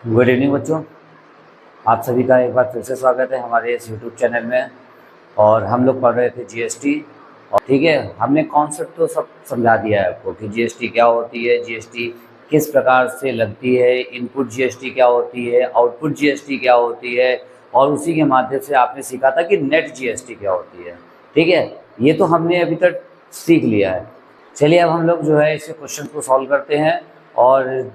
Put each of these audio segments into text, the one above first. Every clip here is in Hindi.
गुड इवनिंग बच्चों। आप सभी का एक बार फिर से स्वागत है हमारे इस यूट्यूब चैनल में। और हम लोग पढ़ रहे थे जीएसटी। और ठीक है, हमने कॉन्सेप्ट तो सब समझा दिया है आपको कि जीएसटी क्या होती है, जीएसटी किस प्रकार से लगती है, इनपुट जीएसटी क्या होती है, आउटपुट जीएसटी क्या होती है, और उसी के माध्यम से आपने सीखा था कि नेट जीएसटी क्या होती है। ठीक है, ये तो हमने अभी तक सीख लिया है। चलिए अब हम लोग जो है इसे क्वेश्चन को सॉल्व करते हैं। और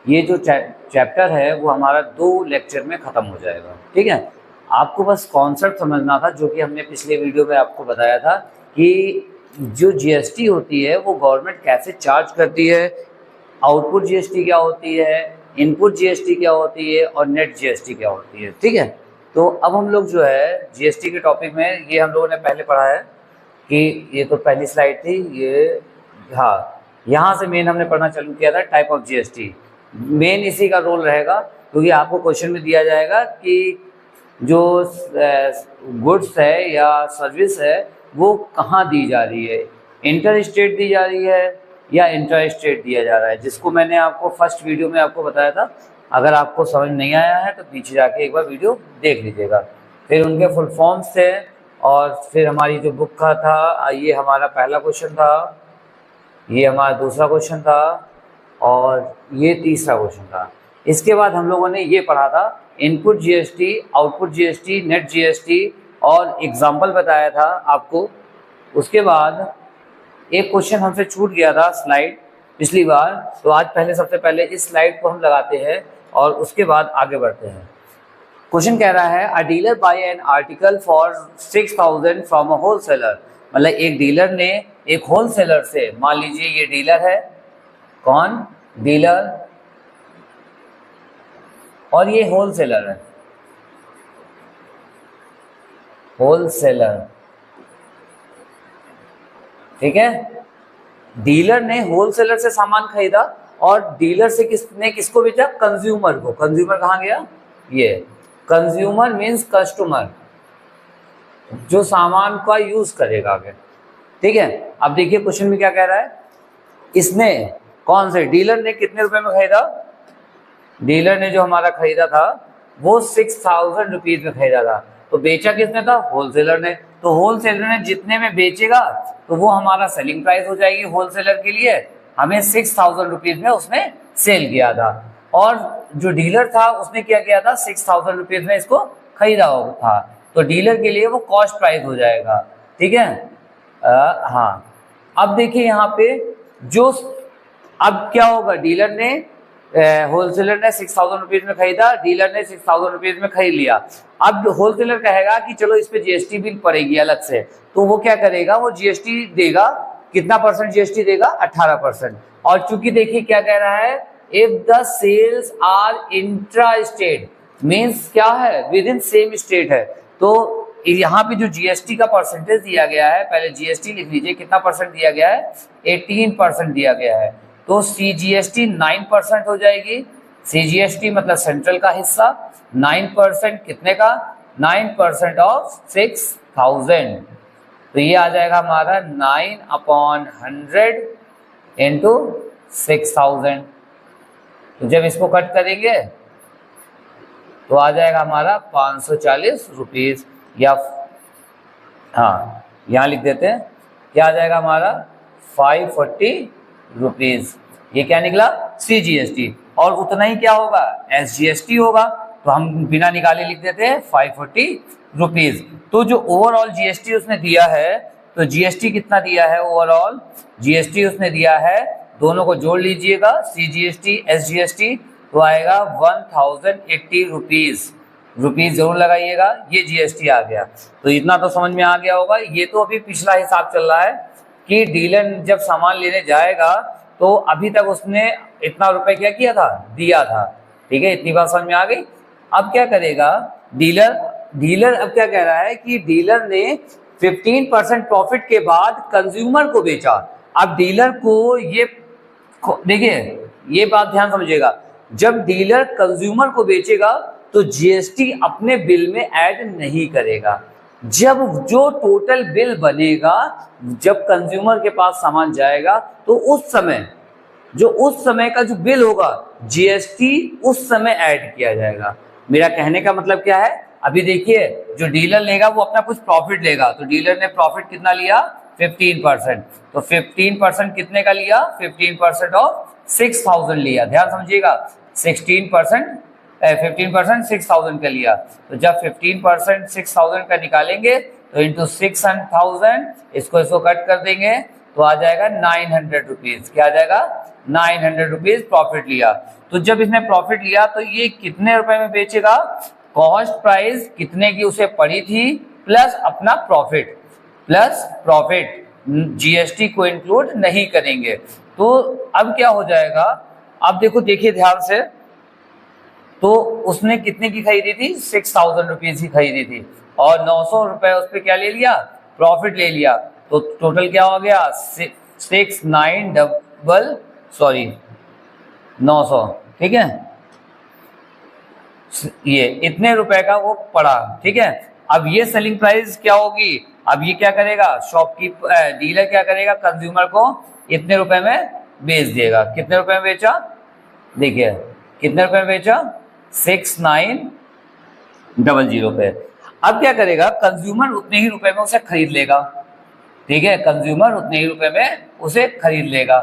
ये जो चैप्टर है वो हमारा 2 लेक्चर में ख़त्म हो जाएगा। ठीक है, आपको बस कॉन्सेप्ट समझना था, जो कि हमने पिछले वीडियो में आपको बताया था कि जो जीएसटी होती है वो गवर्नमेंट कैसे चार्ज करती है, आउटपुट जीएसटी क्या होती है, इनपुट जीएसटी क्या होती है, और नेट जीएसटी क्या होती है। ठीक है, तो अब हम लोग जो है जीएसटी के टॉपिक में, ये हम लोगों ने पहले पढ़ा है कि ये तो पहली स्लाइड थी ये। हाँ, यहाँ से मेन हमने पढ़ना चालू किया था टाइप ऑफ जीएसटी। मेन इसी का रोल रहेगा, क्योंकि आपको क्वेश्चन में दिया जाएगा कि जो गुड्स है या सर्विस है वो कहाँ दी जा रही है, इंटर स्टेट दी जा रही है या इंटर स्टेट दिया जा रहा है, जिसको मैंने आपको फर्स्ट वीडियो में आपको बताया था। अगर आपको समझ नहीं आया है तो पीछे जाके एक बार वीडियो देख लीजिएगा। फिर उनके फुल फॉर्म्स थे, और फिर हमारी जो बुक का था, ये हमारा पहला क्वेश्चन था, ये हमारा दूसरा क्वेश्चन था, और ये तीसरा क्वेश्चन था। इसके बाद हम लोगों ने ये पढ़ा था input GST, output GST, net GST, और एग्जाम्पल बताया था आपको। उसके बाद एक क्वेश्चन हमसे छूट गया था स्लाइड पिछली बार, तो आज पहले सबसे पहले इस स्लाइड को हम लगाते हैं और उसके बाद आगे बढ़ते हैं। क्वेश्चन कह रहा है a dealer buy an article for 6000 from a wholesaler. मतलब एक डीलर ने एक होलसेलर से, मान लीजिए ये डीलर है, कौन, डीलर, और ये होलसेलर है, होलसेलर। ठीक है, डीलर ने होलसेलर से सामान खरीदा, और डीलर से किसने किसको बेचा, कंज्यूमर को। कंज्यूमर कहाँ गया, ये कंज्यूमर मीन्स कस्टमर, जो सामान का यूज करेगा आगे। ठीक है, अब देखिए क्वेश्चन में क्या कह रहा है, इसने, कौन से डीलर ने कितने रुपए में खरीदा, डीलर ने जो हमारा खरीदा था वो 6000 रुपीज में खरीदा था। तो बेचा किसने था, होलसेलर ने। तो होलसेलर ने जितने में बेचेगा तो वो हमारा सेलिंग प्राइस हो जाएगी होलसेलर के लिए। हमें 6000 रुपीज में उसने सेल किया था, और जो डीलर था उसने क्या किया था, 6000 रुपीज में इसको खरीदा था। तो डीलर के लिए वो कॉस्ट प्राइस हो जाएगा। ठीक है, हाँ। अब देखिए यहाँ पे जो, अब क्या होगा, डीलर ने, होलसेलर ने 6000 रुपीज में खरीदा, डीलर ने 6000 रुपीज में खरीद लिया। अब होलसेलर कहेगा कि चलो इस पे जीएसटी बिल पड़ेगी अलग से, तो वो क्या करेगा, वो जीएसटी देगा। कितना परसेंट जीएसटी देगा, 18%। और चूंकि देखिए क्या कह रहा है, if the sales are intra state, means क्या है, विद इन सेम स्टेट है। तो यहाँ पे जो जीएसटी का परसेंटेज दिया गया है, पहले जीएसटी लिख लीजिए, कितना परसेंट दिया गया है, 18% दिया गया है। तो सीजीएसटी 9% हो जाएगी। सीजीएसटी मतलब सेंट्रल का हिस्सा, 9% कितने का, 9% ऑफ 6000। तो ये आ जाएगा हमारा 9/100 इंटू 6000। तो जब इसको कट करेंगे तो आ जाएगा हमारा 540 रुपीज, या हाँ यहाँ लिख देते हैं, क्या आ जाएगा हमारा 540 रुपीज। ये क्या निकला, सीजीएसटी। और उतना ही क्या होगा, एसजीएसटी होगा। तो हम बिना निकाले लिख देते हैं 540 रुपीज। तो जो ओवरऑल जीएसटी उसने दिया है, तो जीएसटी कितना दिया है, ओवरऑल जीएसटी उसने दिया है, दोनों को जोड़ लीजिएगा, सीजीएसटी एसजीएसटी, तो आएगा 1080 रुपीज। रुपीज जरूर लगाइएगा, ये जीएसटी आ गया। तो इतना तो समझ में आ गया होगा। ये तो अभी पिछला हिसाब चल रहा है कि डीलर जब सामान लेने जाएगा तो अभी तक उसने इतना रुपए क्या किया था, दिया था। ठीक है, इतनी बात समझ में आ गई। अब क्या करेगा डीलर अब क्या कह रहा है कि डीलर ने 15% प्रॉफिट के बाद कंज्यूमर को बेचा। अब डीलर को ये, देखिए ये बात ध्यान समझिएगा, जब डीलर कंज्यूमर को बेचेगा तो जीएसटी अपने बिल में ऐड नहीं करेगा। जब जो टोटल बिल बनेगा, जब कंज्यूमर के पास सामान जाएगा, तो उस समय जो उस समय का जो बिल होगा जीएसटी उस समय ऐड किया जाएगा। मेरा कहने का मतलब क्या है, अभी देखिए जो डीलर लेगा वो अपना कुछ प्रॉफिट लेगा, तो डीलर ने प्रॉफिट कितना लिया 15%, तो 15% कितने का लिया 15% ऑफ 6000 लिया, ध्यान समझिएगा 16% 15% 6000 का लिया, तो जब 15% 6000 का निकालेंगे तो इंटू 6000 इसको कट कर देंगे तो आ जाएगा 900 रुपीज। क्या आ जाएगा 900 रुपीज प्रॉफिट लिया। तो जब इसने प्रॉफिट लिया तो ये कितने रुपए में बेचेगा, कॉस्ट प्राइस कितने की उसे पड़ी थी प्लस अपना प्रॉफिट, जीएसटी को इंक्लूड नहीं करेंगे। तो अब क्या हो जाएगा, अब देखो देखिए ध्यान से, तो उसने कितने की खरीदी थी 6000 रुपीज की खरीदी थी और 900 रुपए उस पर क्या ले लिया प्रॉफिट ले लिया, तो टोटल क्या हो गया 900, ठीक है, ये इतने रुपए का वो पड़ा, ठीक है। अब ये सेलिंग प्राइस क्या होगी, अब ये क्या करेगा शॉपकीपर डीलर क्या करेगा कंज्यूमर को इतने रुपए में बेच देगा। कितने रुपए में बेचा, देखिए कितने रुपए में बेचा 6900 पे। अब क्या करेगा कंज्यूमर उतने ही रुपए में उसे खरीद लेगा, ठीक है, कंज्यूमर उतने ही रुपए में उसे खरीद लेगा।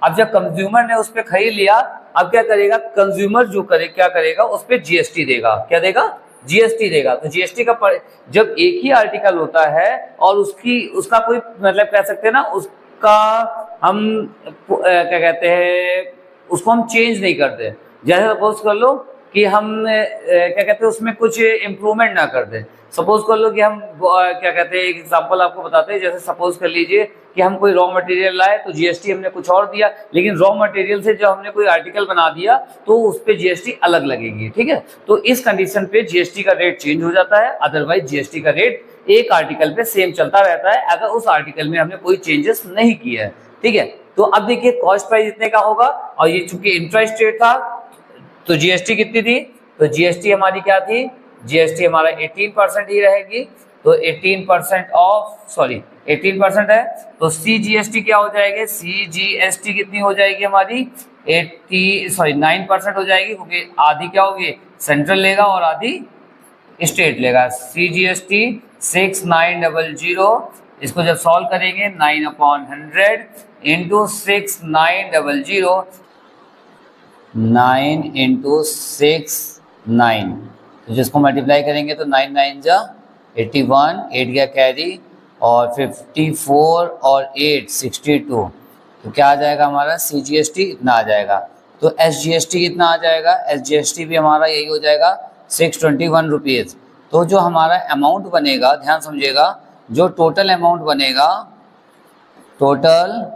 अब जब कंज्यूमर ने उस पर खरीद लिया, अब क्या करेगा कंज्यूमर क्या करेगा उस पर जीएसटी देगा, क्या देगा जीएसटी देगा। तो जीएसटी का जब एक ही आर्टिकल होता है और उसका कोई मतलब कह सकते हैं ना, उसका हम क्या कहते हैं उसको हम चेंज नहीं करते। जैसे सपोज कर लो कि हम क्या कहते हैं उसमें कुछ इम्प्रूवमेंट ना कर दें। सपोज कर लो कि हम क्या कहते हैं एक एग्जांपल आपको बताते हैं, जैसे सपोज कर लीजिए कि हम कोई रॉ मटेरियल लाए तो जीएसटी हमने कुछ और दिया, लेकिन रॉ मटेरियल से जब हमने कोई आर्टिकल बना दिया तो उस पर जीएसटी अलग लगेगी, ठीक है। तो इस कंडीशन पे जीएसटी का रेट चेंज हो जाता है, अदरवाइज जीएसटी का रेट एक आर्टिकल पे सेम चलता रहता है अगर उस आर्टिकल में हमने कोई चेंजेस नहीं किए हैं, ठीक है। तो अब देखिए कॉस्ट प्राइस इतने का होगा और ये चूंकि इंटरेस्ट रेट था तो जीएसटी कितनी थी, तो जीएसटी हमारी क्या थी, जीएसटी हमारा 18% ही रहेगी। तो 18% है तो सीजीएसटी क्या हो जाएगी, सीजीएसटी कितनी हो जाएगी हमारी 9% हो जाएगी, क्योंकि आधी क्या होगी सेंट्रल लेगा और आधी स्टेट लेगा। सीजीएसटी 6900, इसको जब सॉल्व करेंगे 9/100 इंटू 6900, 9 इंटू 6 तो जिसको मल्टीप्लाई करेंगे तो 9 9 जा 81, 8 गया कैरी और 54 और 8 62, तो क्या आ जाएगा हमारा सीजीएसटी इतना आ जाएगा। तो एसजीएसटी कितना आ जाएगा, एसजीएसटी भी हमारा यही हो जाएगा 621 रुपीज़। तो जो हमारा अमाउंट बनेगा ध्यान समझिएगा, जो टोटल अमाउंट बनेगा, टोटल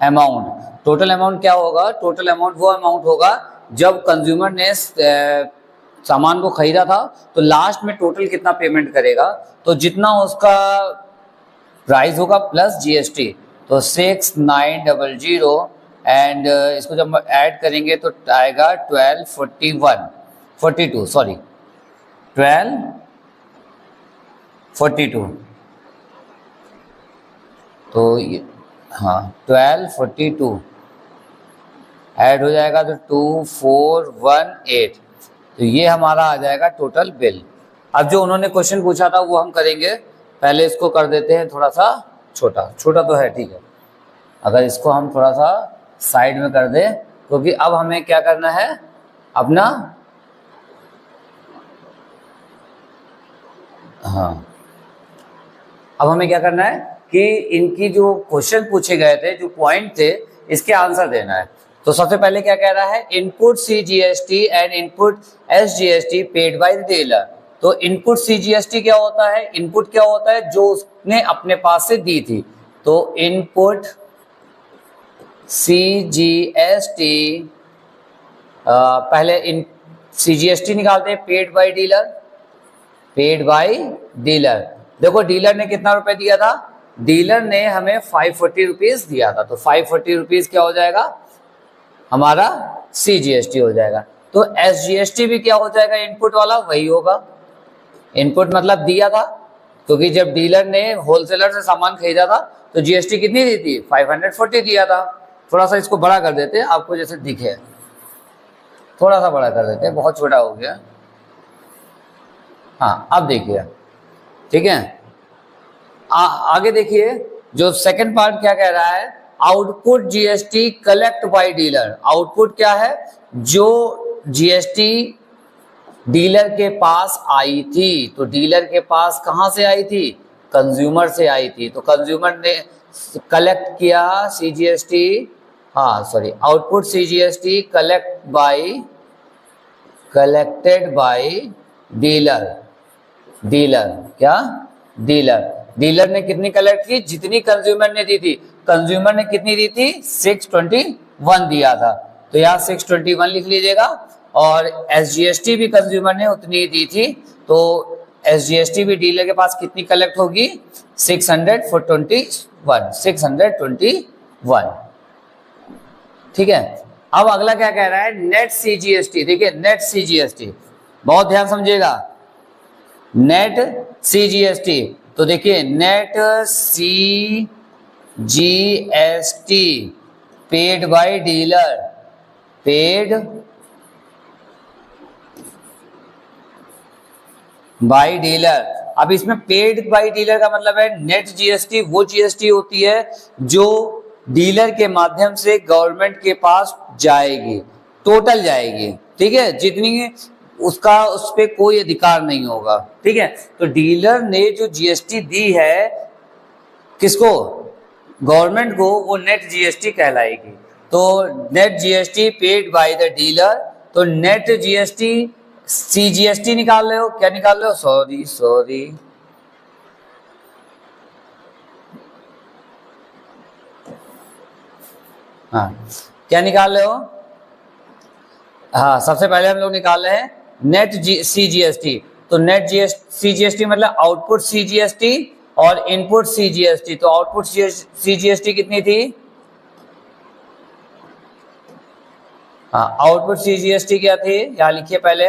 अमाउंट क्या होगा, टोटल अमाउंट वो अमाउंट होगा जब कंज्यूमर ने सामान को खरीदा था तो लास्ट में टोटल कितना पेमेंट करेगा, तो जितना उसका प्राइस होगा प्लस जीएसटी, तो 6900 एंड इसको जब ऐड करेंगे तो आएगा 1242, तो ये हाँ 1242 ऐड हो जाएगा तो 2418, तो ये हमारा आ जाएगा टोटल बिल। अब जो उन्होंने क्वेश्चन पूछा था वो हम करेंगे, पहले इसको कर देते हैं थोड़ा सा छोटा तो है, ठीक है। अगर इसको हम थोड़ा सा साइड में कर दें, क्योंकि अब हमें क्या करना है अपना, हाँ अब हमें क्या करना है कि इनकी जो क्वेश्चन पूछे गए थे, जो पॉइंट थे, इसके आंसर देना है। तो सबसे पहले क्या कह रहा है, input CGST and input SGST paid by the dealer. तो इनपुट सीजीएसटी क्या होता है, इनपुट क्या होता है जो उसने अपने पास से दी थी, तो इनपुट सीजीएसटी पहले इन सीजीएसटी निकालते हैं पेड बाय डीलर। देखो डीलर ने कितना रुपए दिया था, डीलर ने हमें 540 रुपीज दिया था, तो 540 रुपीज क्या हो जाएगा हमारा सीजीएसटी हो जाएगा। तो एसजीएसटी भी क्या हो जाएगा, इनपुट वाला वही होगा, इनपुट मतलब दिया था, क्योंकि जब डीलर ने होलसेलर से सामान खरीदा था तो जीएसटी कितनी दी थी 540 दिया था, थोड़ा सा इसको बड़ा कर देते हैं, आपको जैसे दिखे, थोड़ा सा बड़ा कर देते हैं, बहुत छोटा हो गया। हाँ अब देखिए, ठीक है। आगे देखिए, जो सेकंड पार्ट क्या कह रहा है, output GST collect by dealer. Output क्या है, जो जीएसटी डीलर के पास आई थी, तो डीलर के पास कहां से आई थी, कंज्यूमर से आई थी, तो कंज्यूमर ने कलेक्ट किया सीजीएसटी, हाँ sorry, output CGST collected by dealer. Dealer क्या, डीलर ने कितनी कलेक्ट की, जितनी कंज्यूमर ने दी थी। कंज्यूमर ने कितनी दी थी, 621 दिया था, तो यहाँ 621 लिख लीजिएगा। और एसजीएसटी भी कंज्यूमर ने उतनी दी थी, तो एसजीएसटी भी डीलर के पास कितनी कलेक्ट होगी, 621। ठीक है। अब अगला क्या कह रहा है, नेट सीजीएसटी। देखिए नेट सीजीएसटी, बहुत ध्यान समझिएगा, नेट सीजीएसटी। तो देखिए net CGST paid by dealer, paid by dealer. अब इसमें पेड बाय डीलर का मतलब है, नेट जीएसटी वो जीएसटी होती है जो डीलर के माध्यम से गवर्नमेंट के पास जाएगी, टोटल जाएगी, ठीक है, जितनी उसका उस पर कोई अधिकार नहीं होगा, ठीक है। तो डीलर ने जो जीएसटी दी है किसको, गवर्नमेंट को, वो नेट जीएसटी कहलाएगी। तो net GST paid by the dealer, तो नेट जीएसटी सीजीएसटी निकाल रहे हो, क्या निकाल रहे हो, सॉरी हाँ क्या निकाल रहे हो, हाँ सबसे पहले हम लोग निकाल रहे हैं नेट सीजीएसटी। तो नेट सीजीएसटी मतलब आउटपुट सीजीएसटी और इनपुट सीजीएसटी। तो आउटपुट सीजीएसटी कितनी थी, हाँ आउटपुट सीजीएसटी क्या थी, यहां लिखिए पहले,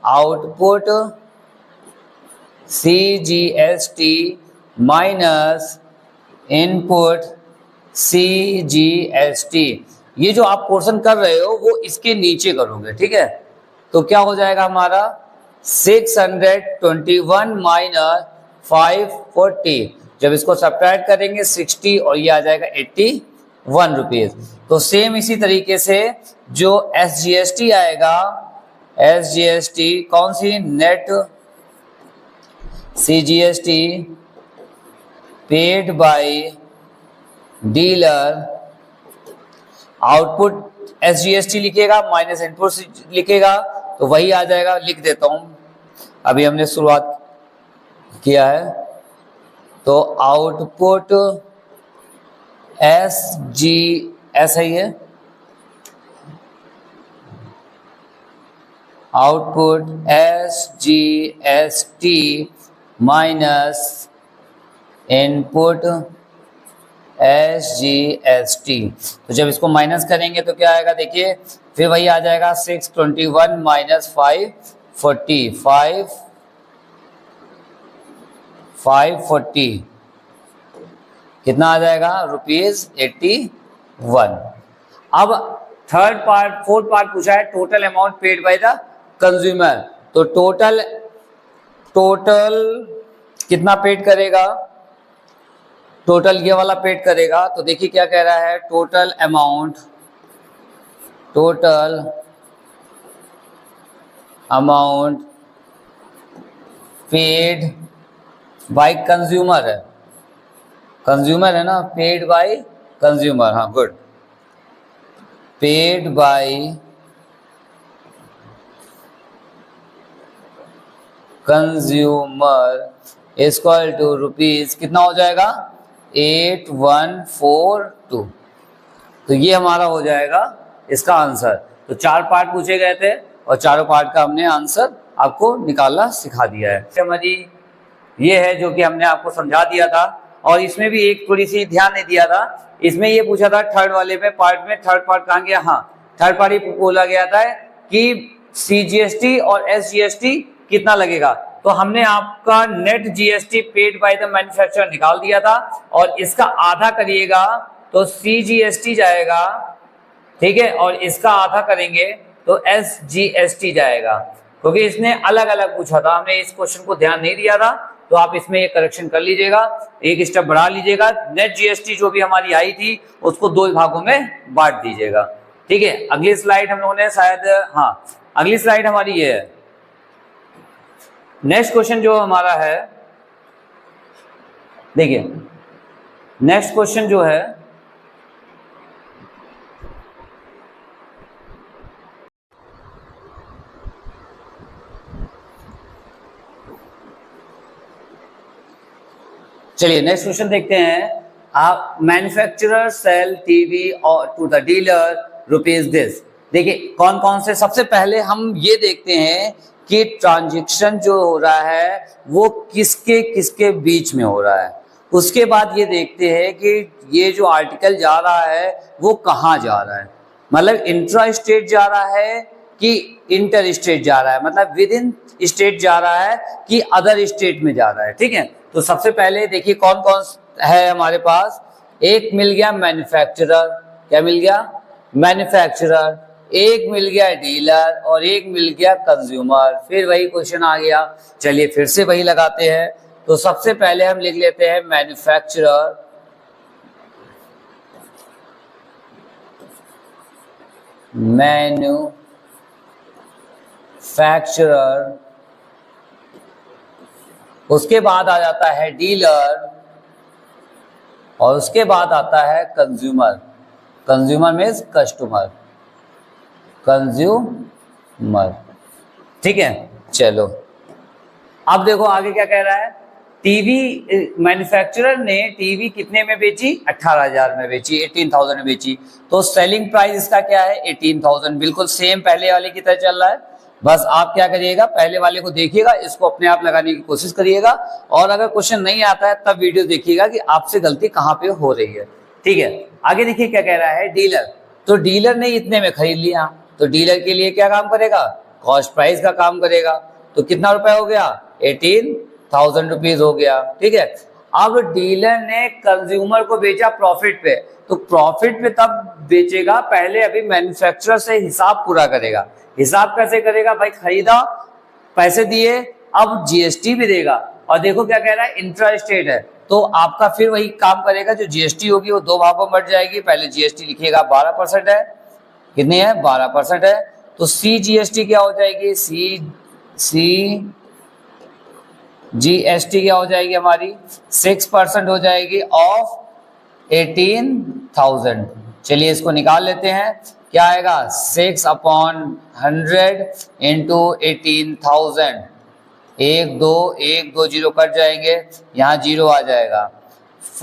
output CGST minus input CGST. ये जो आप पोर्शन कर रहे हो वो इसके नीचे करोगे, ठीक है। तो क्या हो जाएगा हमारा 621 माइनस 540, जब इसको सब्ट्रैक्ट करेंगे 60 और ये आ जाएगा 81 रुपीज। तो सेम इसी तरीके से जो एसजीएसटी आएगा, एसजीएसटी कौन सी, net CGST paid by dealer, output SGST लिखेगा माइनस इनपुट लिखेगा, तो वही आ जाएगा, लिख देता हूं, अभी हमने शुरुआत किया है। तो आउटपुट ऐसा ही है, output SGST minus input SGST. तो जब इसको माइनस करेंगे तो क्या आएगा, देखिए फिर वही आ जाएगा 621 माइनस 540 कितना आ जाएगा, ₹81। अब थर्ड पार्ट, फोर्थ पार्ट पूछा है, total amount paid by the consumer. तो टोटल कितना पेड करेगा, टोटल ये वाला पेड करेगा। तो देखिए क्या कह रहा है, total amount paid by consumer है, कंज्यूमर है ना, पेड बाय कंज्यूमर, हाँ good, paid by consumer equal to rupees, कितना हो जाएगा 8142। तो ये हमारा हो जाएगा इसका आंसर। तो 4 पार्ट पूछे गए थे और चारों पार्ट का हमने आंसर आपको निकालना सिखा दिया है। हमारी ये है जो कि हमने आपको समझा दिया था, और इसमें भी एक थोड़ी सी ध्यान नहीं दिया था। इसमें ये पूछा था थर्ड वाले में पार्ट में, थर्ड पार्ट कहाँ गया, हाँ थर्ड पार्ट ही बोला गया था कि सीजीएसटी और एसजीएसटी कितना लगेगा। तो हमने आपका net GST paid by the manufacturer निकाल दिया था, और इसका आधा करिएगा तो CGST जाएगा, ठीक है, और इसका आधा करेंगे तो SGST जाएगा, क्योंकि इसने अलग अलग पूछा था, हमने इस क्वेश्चन को ध्यान नहीं दिया था, तो आप इसमें ये करेक्शन कर लीजिएगा, एक स्टेप बढ़ा लीजिएगा। नेट GST जो भी हमारी आई थी उसको दो भागों में बांट दीजिएगा, ठीक है। अगली स्लाइड हम लोगों ने शायद, हाँ अगली स्लाइड हमारी ये है। नेक्स्ट क्वेश्चन जो हमारा है, देखिए नेक्स्ट क्वेश्चन जो है, चलिए नेक्स्ट क्वेश्चन देखते हैं। आप मैन्युफैक्चरर सेल टीवी और to the dealer rupees this. देखिए कौन कौन से, सबसे पहले हम ये देखते हैं कि ट्रांजैक्शन जो हो रहा है वो किसके किसके बीच में हो रहा है। उसके बाद ये देखते हैं कि ये जो आर्टिकल जा रहा है वो कहाँ जा रहा है, मतलब इंट्रा स्टेट जा रहा है कि इंटर स्टेट जा रहा है, मतलब विद इन स्टेट जा रहा है कि अदर स्टेट में जा रहा है, ठीक है। तो सबसे पहले देखिए कौन कौन है हमारे पास। एक मिल गया मैन्युफैक्चरर, क्या मिल गया, मैन्युफैक्चरर, एक मिल गया डीलर और एक मिल गया कंज्यूमर। फिर वही क्वेश्चन आ गया, चलिए फिर से वही लगाते हैं। तो सबसे पहले हम लिख लेते हैं मैन्युफैक्चरर, मैन्युफैक्चरर, उसके बाद आ जाता है डीलर और उसके बाद आता है consumer. Consumer means customer, consumer, ठीक है। चलो अब देखो आगे क्या कह रहा है। टीवी मैन्युफैक्चरर ने टीवी कितने में बेची, 18,000 में बेची, 18,000 में बेची। तो सेलिंग प्राइस इसका क्या है, 18,000, बिल्कुल सेम पहले वाले की तरह चल रहा है। बस आप क्या करिएगा, पहले वाले को देखिएगा, इसको अपने आप लगाने की कोशिश करिएगा, और अगर क्वेश्चन नहीं आता है तब वीडियो देखिएगा कि आपसे गलती कहाँ पे हो रही है, ठीक है। आगे देखिए क्या कह रहा है, डीलर। तो डीलर ने इतने में खरीद लिया, तो डीलर के लिए क्या काम करेगा, कॉस्ट प्राइस का काम करेगा। तो कितना रुपया हो गया, 18,000 रुपीज हो गया, ठीक है। अब डीलर ने कंज्यूमर को बेचा प्रॉफिट पे, तो प्रॉफिट पे तब बेचेगा, पहले अभी मैन्युफैक्चरर से हिसाब पूरा करेगा। हिसाब कैसे करेगा भाई, खरीदा, पैसे दिए, अब जीएसटी भी देगा। और देखो क्या कह रहा है, इंट्रा स्टेट है, तो आपका फिर वही काम करेगा, जो जीएसटी होगी वो दो भागों में बट जाएगी। पहले जीएसटी लिखिएगा 12% है, कितनी है, 12% है। तो CGST क्या हो जाएगी, CGST क्या हो जाएगी हमारी, 6% हो जाएगी ऑफ 18,000। चलिए इसको निकाल लेते हैं, क्या आएगा, 6/100 इंटू 18,000। 1 2 0 कट जाएंगे, यहाँ 0 आ जाएगा,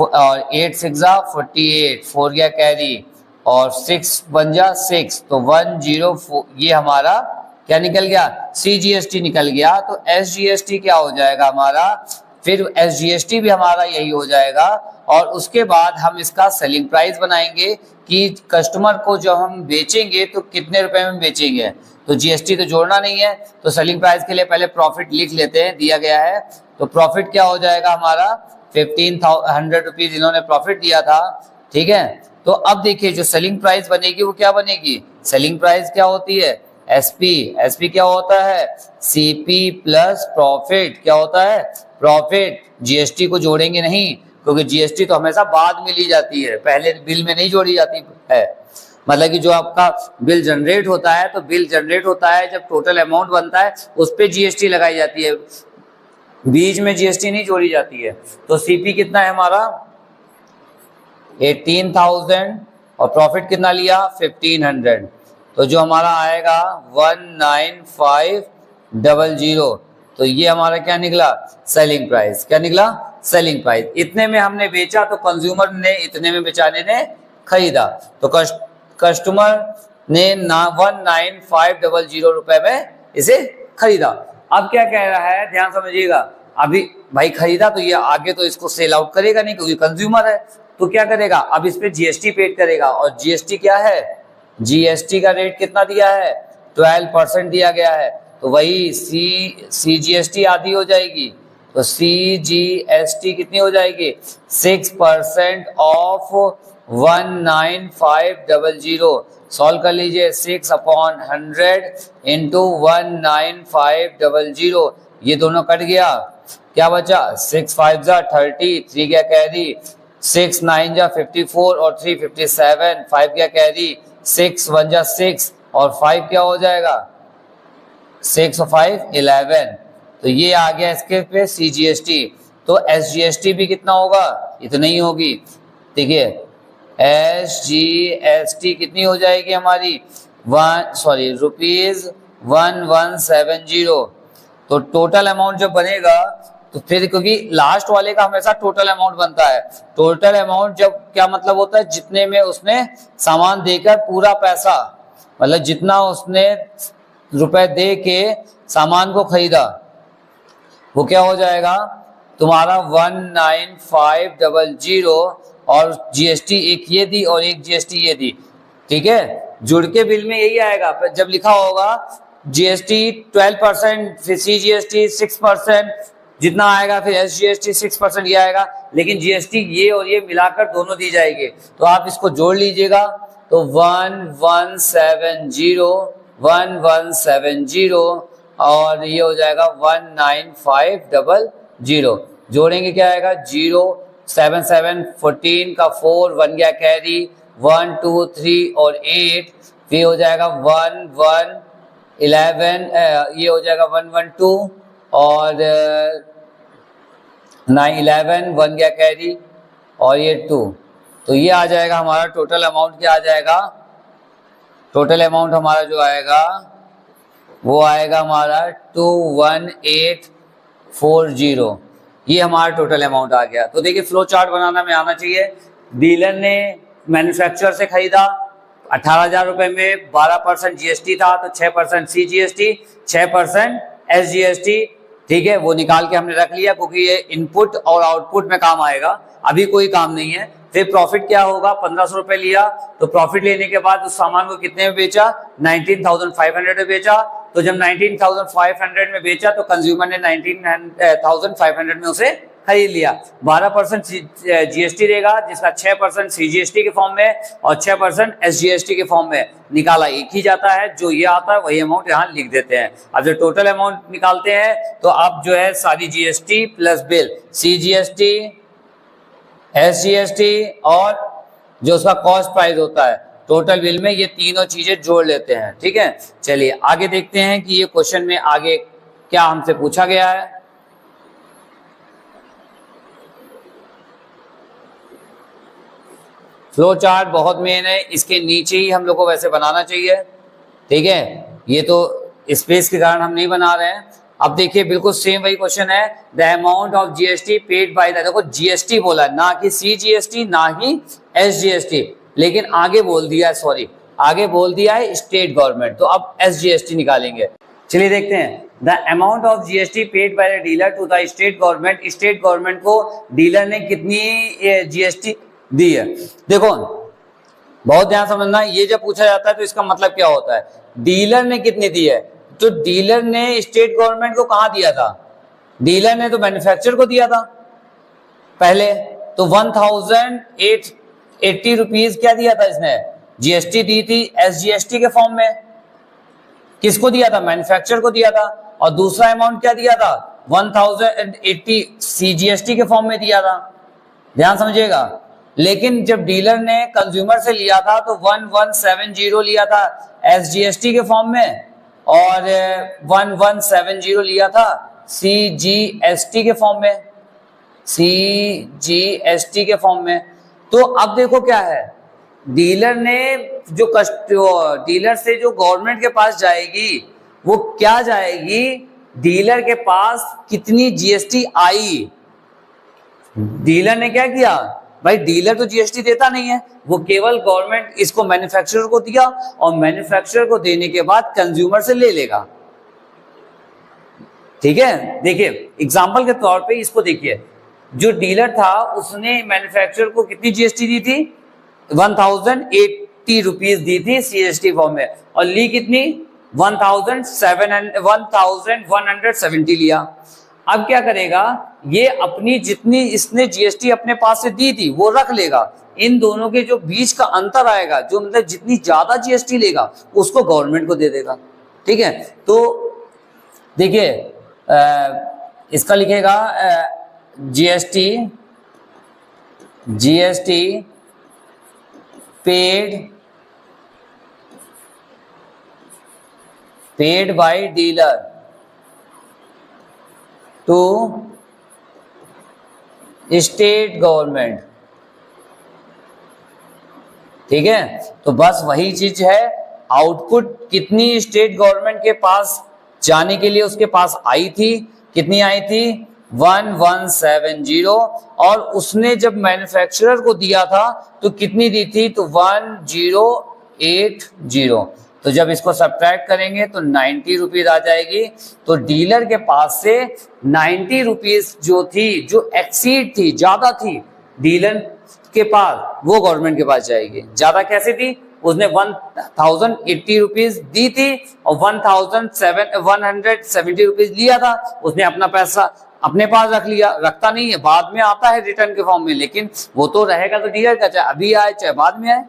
और 8 6 48, 4 गया कैरी, और 6 बन जा 6, तो 104, ये हमारा क्या निकल गया, CGST निकल गया। तो SGST क्या हो जाएगा हमारा, फिर SGST भी हमारा यही हो जाएगा। और उसके बाद हम इसका सेलिंग प्राइस बनाएंगे कि कस्टमर को जब हम बेचेंगे तो कितने रुपए में बेचेंगे। तो GST तो जोड़ना नहीं है, तो सेलिंग प्राइस के लिए पहले प्रॉफिट लिख लेते हैं, दिया गया है। तो प्रॉफिट क्या हो जाएगा हमारा, 1500 रुपीज इन्होंने प्रॉफिट दिया था, ठीक है। तो अब देखिए जो सेलिंग प्राइस बनेगी वो क्या बनेगी, सेलिंग प्राइस क्या होती है, SP क्या होता है, CP प्लस प्रॉफिट, क्या होता है, प्रॉफिट। GST को जोड़ेंगे नहीं, क्योंकि GST तो हमेशा बाद में ली जाती है, पहले बिल में नहीं जोड़ी जाती है। मतलब कि जो आपका बिल जनरेट होता है, तो बिल जनरेट होता है जब टोटल अमाउंट बनता है उस पर GST लगाई जाती है, बीच में GST नहीं जोड़ी जाती है। तो CP कितना है हमारा, 18,000, और प्रॉफिट कितना लिया, 1500। तो जो हमारा आएगा 19,500। तो ये हमारा क्या निकला, सेलिंग प्राइस, क्या निकला, सेलिंग प्राइस। इतने में हमने बेचा, तो कंज्यूमर ने इतने में बेचाने ने खरीदा, तो कस्टमर ने 19,500 रुपए में इसे खरीदा। अब क्या कह रहा है, ध्यान समझिएगा, अभी भाई खरीदा तो ये आगे तो इसको सेल आउट करेगा नहीं, क्योंकि कंज्यूमर है। तो क्या करेगा, अब इस पे GST पेड करेगा, और GST क्या है, GST का रेट कितना दिया है, 12% दिया गया है। तो वही CGST आधी हो जाएगी, तो CGST कितनी हो जाएगी, 6% ऑफ 19500 सॉल्व कर लीजिए। 6/100 इंटू 19500, ये दोनों कट गया, क्या बचा 6 5 जा 30, 3 क्या कैरी, 6 9 जा 54 और 3 57, 5 क्या कैरी, 6 1 जा 6 और 5 क्या हो जाएगा 6 और 5 11। तो ये आ गया इसके पे CGST। तो SGST भी कितना होगा, इतना ही होगी। देखिए SGST कितनी हो जाएगी हमारी ₹1170। तो टोटल अमाउंट जब बनेगा तो फिर, क्योंकि लास्ट वाले का हमेशा टोटल अमाउंट बनता है, टोटल अमाउंट जब क्या मतलब होता है, जितने में उसने सामान देकर पूरा पैसा, मतलब जितना उसने रुपए दे के सामान को खरीदा, वो क्या हो जाएगा तुम्हारा 19500 और GST एक ये दी और एक GST ये दी, ठीक है। जुड़ के बिल में यही आएगा, जब लिखा होगा GST 12%, फिर CGST 6%, जितना आएगा फिर SGST 6% ये आएगा, लेकिन GST ये और ये मिलाकर दोनों दी जाएगी। तो आप इसको जोड़ लीजिएगा, तो 1170 और ये हो जाएगा 19500। जोड़ेंगे क्या आएगा 0 7 7 14 का 4, 1 गया कैरी, 1 2 3 और 8, फिर हो जाएगा 1 1 11, ये हो जाएगा 1 1 2 और 9 11, 1 गया कैरी और ये 2। तो ये आ जाएगा हमारा टोटल अमाउंट, क्या आ जाएगा टोटल अमाउंट हमारा जो आएगा वो आएगा हमारा 21840। ये हमारा टोटल अमाउंट आ गया। तो देखिए फ्लो चार्ट बनाना में आना चाहिए। डीलर ने मैन्युफैक्चरर से खरीदा 18,000 रुपए में, 12% GST था तो 6% CGST, 6% SGST, ठीक है, वो निकाल के हमने रख लिया क्योंकि ये इनपुट और आउटपुट में काम आएगा, अभी कोई काम नहीं है। फिर प्रॉफिट क्या होगा, 1500 रुपए लिया, तो प्रॉफिट लेने के बाद उस सामान को कितने में बेचा, 19,500 में बेचा। तो जब 19,500 में बेचा तो कंज्यूमर ने 19,500 में उसे खरीद लिया। 12% GST देगा, जिसका 6% CGST के फॉर्म में और 6% SGST के फॉर्म में निकाला एक ही जाता है, जो ये आता है वही अमाउंट यहाँ लिख देते हैं। अब जो टोटल अमाउंट निकालते हैं तो अब जो है सारी GST plus bill, CGST, SGST और जो उसका कॉस्ट प्राइस होता है टोटल बिल में, ये तीनों चीजें जोड़ लेते हैं, ठीक है। चलिए आगे देखते हैं कि ये क्वेश्चन में आगे क्या हमसे पूछा गया है। फ्लो चार्ट बहुत मेन है, इसके नीचे ही हम लोग को वैसे बनाना चाहिए, ठीक है। ये तो स्पेस के कारण हम नहीं बना रहे हैं। अब देखिए बिल्कुल सेम वही क्वेश्चन है, the amount of GST paid by the, देखो GST बोला है, ना कि CGST ना ही SGST, लेकिन आगे बोल दिया है, सॉरी आगे बोल दिया है स्टेट गवर्नमेंट, तो अब SGST निकालेंगे। चलिए देखते हैं, the amount of GST paid by the dealer to the state government, state government को डीलर ने कितनी GST दी है। देखो बहुत ध्यान समझना, ये जब पूछा जाता है तो इसका मतलब क्या होता है, डीलर ने कितनी दी है। तो डीलर ने स्टेट गवर्नमेंट को कहां दिया था, डीलर ने तो मैन्युफैक्चरर को दिया था पहले, तो 1080 रुपीज क्या दिया था इसने, GST दी थी SGST के फॉर्म में। किसको दिया था, मैन्युफैक्चरर को दिया था। और दूसरा अमाउंट क्या दिया था, 1080 CGST के फॉर्म में दिया था, ध्यान समझिएगा। लेकिन जब डीलर ने कंज्यूमर से लिया था तो 1170 लिया था SGST के फॉर्म में और 1170 लिया था CGST के फॉर्म में, CGST के फॉर्म में। तो अब देखो क्या है, डीलर ने जो डीलर से जो गवर्नमेंट के पास जाएगी वो क्या जाएगी, डीलर के पास कितनी GST आई। डीलर ने क्या किया भाई, डीलर तो GST देता नहीं है, वो केवल गवर्नमेंट इसको मैन्युफैक्चरर को दिया और मैन्युफैक्चरर को देने के बाद कंज्यूमर से ले लेगा, ठीक है। देखिए एग्जांपल के तौर पे इसको देखिए, जो डीलर था उसने मैन्युफैक्चरर को कितनी GST दी थी, 1080 रुपीज दी थी CGST फॉर्म में, और ली कितनी 1170 लिया। अब क्या करेगा, ये अपनी जितनी इसने जीएसटी अपने पास से दी थी वो रख लेगा, इन दोनों के जो बीच का अंतर आएगा, जो मतलब जितनी ज्यादा जीएसटी लेगा उसको गवर्नमेंट को दे देगा। ठीक है, तो देखिए इसका लिखेगा GST paid by dealer to state government. ठीक है, तो बस वही चीज है, आउटपुट कितनी स्टेट गवर्नमेंट के पास जाने के लिए उसके पास आई थी, कितनी आई थी 1170, और उसने जब मैन्युफैक्चरर को दिया था तो कितनी दी थी, तो 1080। तो जब इसको सब्ट्रैक्ट करेंगे तो 90 रुपीज आ जाएगी। तो डीलर के पास से 90 रुपीज जो थी, जो एक्सीड थी, ज्यादा थी डीलर के पास, वो गवर्नमेंट के पास जाएगी। ज्यादा कैसे थी, उसने 1080 रुपीज दी थी और 1170 रुपीज लिया था, उसने अपना पैसा अपने पास रख लिया। रखता नहीं है, बाद में आता है रिटर्न के फॉर्म में, लेकिन वो तो रहेगा तो डीलर का, चाहे अभी आए चाहे बाद में आए।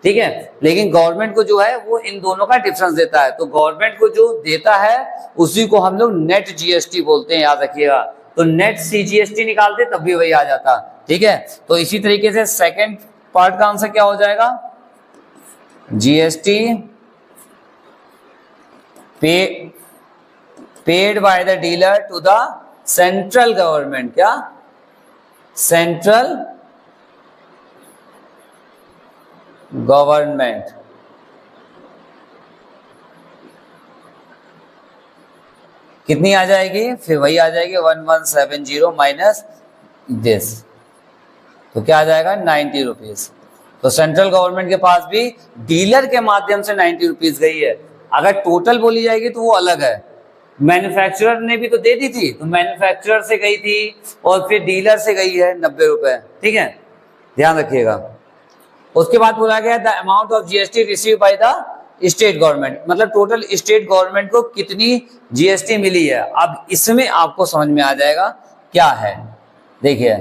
ठीक है, लेकिन गवर्नमेंट को जो है वो इन दोनों का डिफरेंस देता है, तो गवर्नमेंट को जो देता है उसी को हम लोग नेट जीएसटी बोलते हैं, याद रखिएगा। तो नेट सीजीएसटी निकालते तब भी वही आ जाता। ठीक है, तो इसी तरीके से सेकंड पार्ट का आंसर क्या हो जाएगा, GST paid by the dealer to the central government. क्या, सेंट्रल गवर्नमेंट। कितनी आ जाएगी, फिर वही आ जाएगी 1170 माइनस दिस, तो क्या आ जाएगा 90 रुपीज। तो सेंट्रल गवर्नमेंट के पास भी डीलर के माध्यम से 90 रुपीज गई है। अगर टोटल बोली जाएगी तो वो अलग है, मैन्युफैक्चरर ने भी तो दे दी थी, तो मैन्युफैक्चरर से गई थी और फिर डीलर से गई है 90 रुपए। ठीक है, ध्यान रखिएगा। उसके बाद बोला गया the amount of GST receive by the state government, मतलब टोटल स्टेट गवर्नमेंट को कितनी जीएसटी मिली है। अब इसमें आपको समझ में आ जाएगा क्या है। देखिए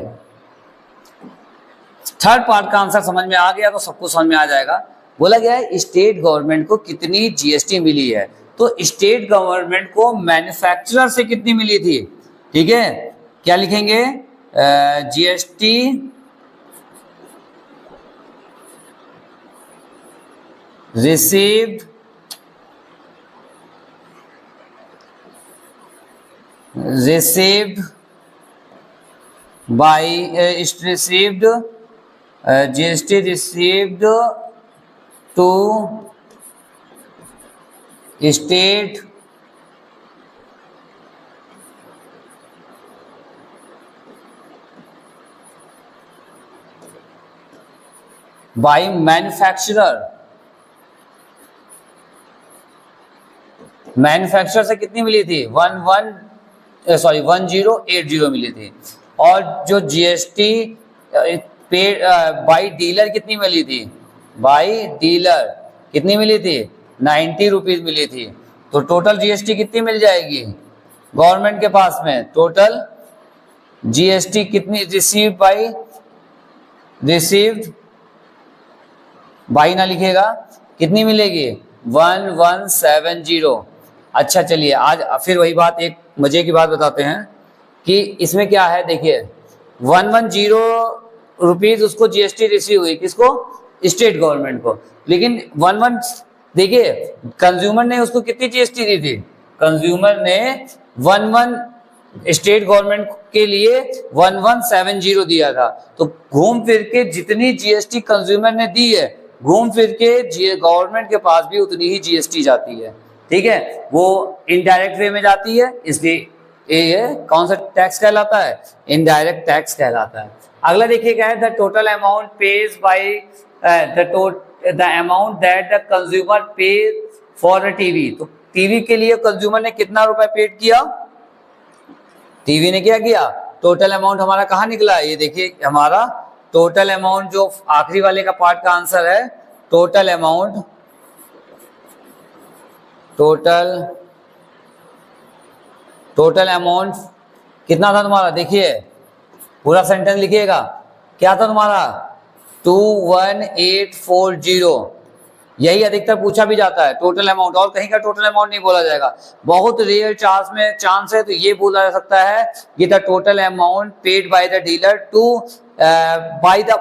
थर्ड पार्ट का आंसर समझ में आ गया तो सबको समझ में आ जाएगा। बोला गया है स्टेट गवर्नमेंट को कितनी जीएसटी मिली है, तो स्टेट गवर्नमेंट को मैन्युफैक्चरर से कितनी मिली थी। ठीक है, क्या लिखेंगे, GST received by received GST received to state by manufacturer। Manufacturer से कितनी मिली थी 1080 मिली थी, और जो जीएसटी पेड बाई डीलर कितनी मिली थी, बाई डीलर कितनी मिली थी 90 रुपीज मिली थी। तो टोटल जीएसटी कितनी मिल जाएगी गवर्नमेंट के पास में, टोटल जीएसटी कितनी रिसीव्ड बाई ना लिखेगा, कितनी मिलेगी 1170। अच्छा चलिए आज फिर वही बात, एक मजे की बात बताते हैं कि इसमें क्या है। देखिए 110 रुपीज उसको जीएसटी रिसीव हुई, किसको, स्टेट गवर्नमेंट को, लेकिन 11 देखिए कंज्यूमर ने उसको कितनी जीएसटी दी थी, कंज्यूमर ने 11 स्टेट गवर्नमेंट के लिए 1170 दिया था। तो घूम फिर के जितनी जीएसटी कंज्यूमर ने दी है, घूम फिर के गवर्नमेंट के पास भी उतनी ही जीएसटी जाती है। ठीक है, वो इनडायरेक्ट वे में जाती है, इसलिए ये कौन सा टैक्स कहलाता है, इनडायरेक्ट टैक्स कहलाता है। अगला देखिए क्या है, the total amount page by the amount that the consumer पे फॉर अ टीवी। तो टीवी के लिए कंज्यूमर ने कितना रुपए पेड किया, टीवी ने क्या किया, टोटल अमाउंट हमारा कहाँ निकला, ये देखिए हमारा टोटल अमाउंट जो आखिरी वाले का पार्ट का आंसर है, टोटल अमाउंट कितना था तुम्हारा, देखिए पूरा सेंटेंस लिखिएगा, क्या था तुम्हारा 21840। यही अधिकतर पूछा भी जाता है टोटल अमाउंट, और कहीं का टोटल अमाउंट नहीं बोला जाएगा। बहुत रेयर चांस है तो ये बोला जा सकता है ये the total amount paid by the dealer to buy the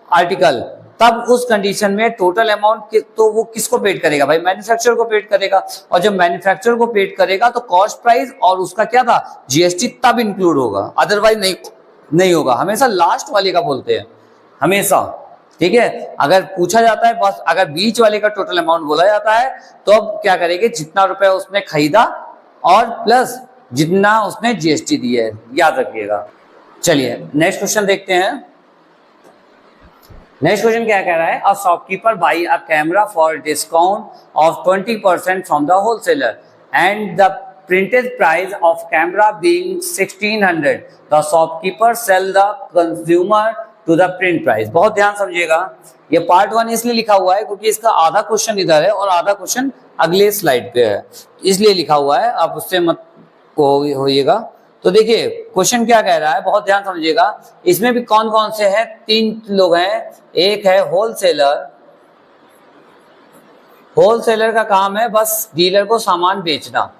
article. तब उस कंडीशन में टोटल अमाउंट तो वो किसको पेड करेगा भाई, मैन्युफैक्चरर को पेड करेगा। और जब मैन्युफैक्चरर को पेड करेगा तो कॉस्ट प्राइस और उसका क्या था जीएसटी तब इंक्लूड होगा, अदरवाइज नहीं होगा। हमेशा लास्ट वाले का बोलते हैं हमेशा, ठीक है। अगर पूछा जाता है बस, अगर बीच वाले का टोटल अमाउंट बोला जाता है तो अब क्या करेंगे, जितना रुपए उसने खरीदा और प्लस जितना उसने जीएसटी दी है, याद रखिएगा। चलिए नेक्स्ट क्वेश्चन देखते हैं। नेक्स्ट क्वेश्चन क्या कह रहा है, a shopkeeper by a camera for discount of 20% from the wholesaler and the printed price of camera being 1600, the shopkeeper sell the consumer to the print price। बहुत ध्यान समझिएगा, ये पार्ट 1 इसलिए लिखा हुआ है क्योंकि इसका आधा क्वेश्चन इधर है और आधा क्वेश्चन अगले स्लाइड पे है, इसलिए लिखा हुआ है, आप उससे मत होइएगा। तो देखिए क्वेश्चन क्या कह रहा है, बहुत ध्यान समझिएगा। इसमें भी कौन कौन से हैं, 3 लोग हैं। एक है होलसेलर, होलसेलर का काम है बस डीलर को सामान बेचना,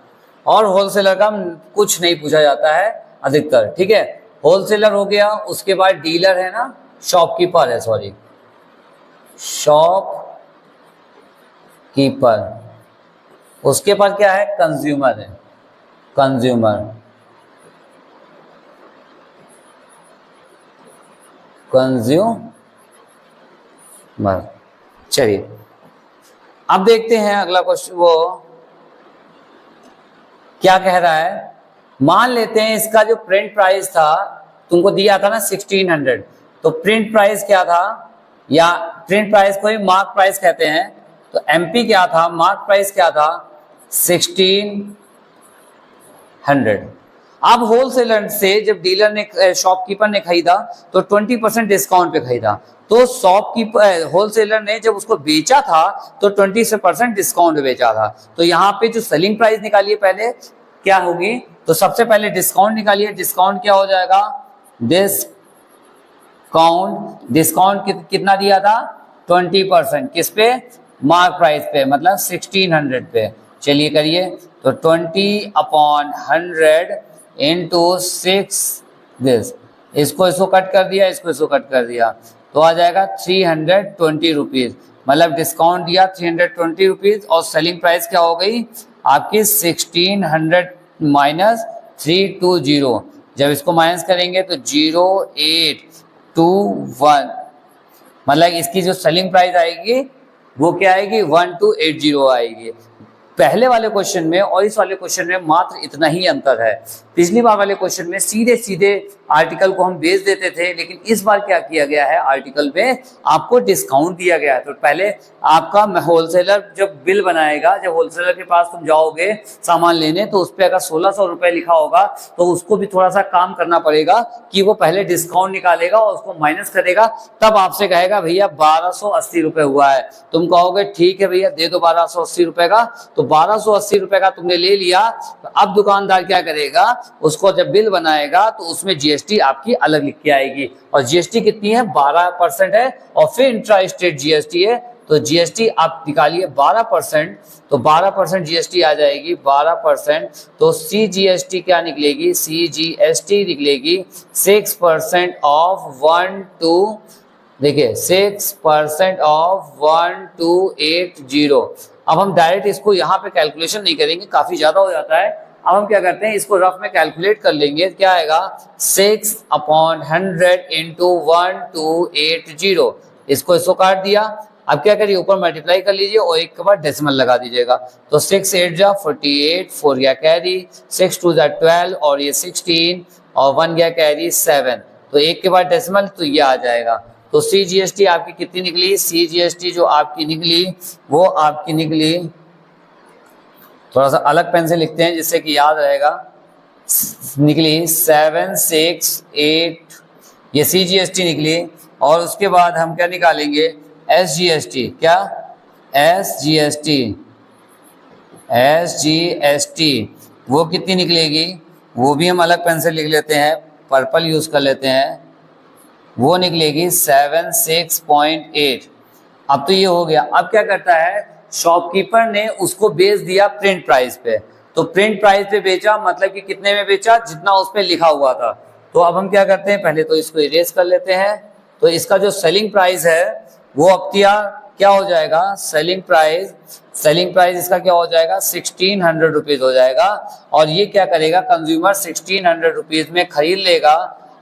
और होलसेलर का कुछ नहीं पूछा जाता है अधिकतर, ठीक है। होलसेलर हो गया, उसके बाद डीलर है ना, शॉपकीपर है, सॉरी शॉपकीपर, उसके बाद क्या है कंज्यूमर है, कंज्यूमर चलिए अब देखते हैं अगला क्वेश्चन, वो क्या कह रहा है। मान लेते हैं इसका जो प्रिंट प्राइस था तुमको दिया था ना 1600, तो प्रिंट प्राइस क्या था, या प्रिंट प्राइस को ही मार्क प्राइस कहते हैं, तो एमपी क्या था, मार्क प्राइस क्या था 1600। अब होलसेलर से जब डीलर ने शॉपकीपर ने खरीदा तो 20% डिस्काउंट पे खरीदा, तो शॉपकीपर होलसेलर ने जब उसको बेचा था तो 20% डिस्काउंट बेचा था। तो यहाँ पे जो सेलिंग प्राइस निकालिए पहले क्या होगी, तो सबसे पहले डिस्काउंट निकालिए। डिस्काउंट क्या हो जाएगा, डिस्काउंट कितना दिया था 20%, किस पे, मार्क प्राइस पे, मतलब 1600 पे। चलिए करिए, तो 20/100 इंटू 6 दिस, इसको कट कर दिया, इसको कट कर दिया, तो आ जाएगा 320 रुपीज। मतलब डिस्काउंट दिया 320 रुपीज और सेलिंग प्राइस क्या हो गई आपकी 1600 माइनस 320। जब इसको माइनस करेंगे तो 0821, मतलब इसकी जो सेलिंग प्राइस आएगी वो क्या आएगी 1280 आएगी। पहले वाले क्वेश्चन में और इस वाले क्वेश्चन में मात्र इतना ही अंतर है। पिछली बार वाले क्वेश्चन में सीधे सीधे आर्टिकल को हम बेच देते थे, लेकिन इस बार क्या किया गया है, आर्टिकल पे आपको डिस्काउंट दिया गया है। तो पहले आपका होलसेलर जब बिल बनाएगा, जब होलसेलर के पास तुम जाओगे सामान लेने, तो उस पर अगर 1600 रुपए लिखा होगा तो उसको भी थोड़ा सा काम करना पड़ेगा कि वो पहले डिस्काउंट निकालेगा और उसको माइनस करेगा, तब आपसे कहेगा भैया 1280 रुपए हुआ है। तुम कहोगे ठीक है भैया दे दो 1280 रुपए का, तो 1280 रुपए का तुमने ले लिया। अब दुकानदार क्या करेगा, उसको जब बिल बनाएगा तो उसमें जीएसटी आपकी अलग लिख के आएगी, और जीएसटी कितनी है 12% है, और फिर इंट्रा स्टेट जीएसटी है, तो जीएसटी आप निकालिए 12%, तो 12% जीएसटी आ जाएगी 12%, तो सीजीएसटी क्या निकलेगी, सीजीएसटी निकलेगी 6% ऑफ 12, देखिए 6% ऑफ 1280। अब हम डायरेक्ट इसको यहाँ पे कैलकुलेशन नहीं करेंगे, काफी ज्यादा हो जाता है। अब हम क्या करते हैं, इसको रफ में कैलकुलेट कर लेंगे, क्या आएगा 6/100 इंटू 1280, इसको काट दिया। अब क्या करिए, ऊपर मल्टीप्लाई कर लीजिए और एक के बाद डेसिमल लगा दीजिएगा, तो 6 8 जा 48, 4 गया कैरी, 6 2 जा 12 और ये 16 और 1 गया कैरी 7, तो एक के बाद डेसिमल, तो ये आ जाएगा। तो सीजीएसटी आपकी कितनी निकली, सीजीएसटी जो आपकी निकली वो आपकी निकली, थोड़ा सा अलग पेन से लिखते हैं जिससे कि याद रहेगा, निकली 768, ये सीजीएसटी निकली। और उसके बाद हम क्या निकालेंगे, एसजीएसटी, क्या एसजीएसटी, वो कितनी निकलेगी, वो भी हम अलग पेन से लिख लेते हैं, पर्पल यूज कर लेते हैं, वो निकलेगी 76.8। अब तो ये हो गया। अब क्या करता है, शॉपकीपर ने उसको बेच दिया प्रिंट प्राइस पे, तो प्रिंट प्राइस पे बेचा मतलब कि कितने में बेचा, जितना उस पे लिखा हुआ था। तो अब हम क्या करते हैं, पहले तो इसको इरेज कर लेते हैं। तो इसका जो सेलिंग प्राइस है वो अब क्या हो जाएगा, सेलिंग प्राइस इसका क्या हो जाएगा, 1600 रुपीज हो जाएगा। और ये क्या करेगा, कंज्यूमर 1600 रुपीज में खरीद लेगा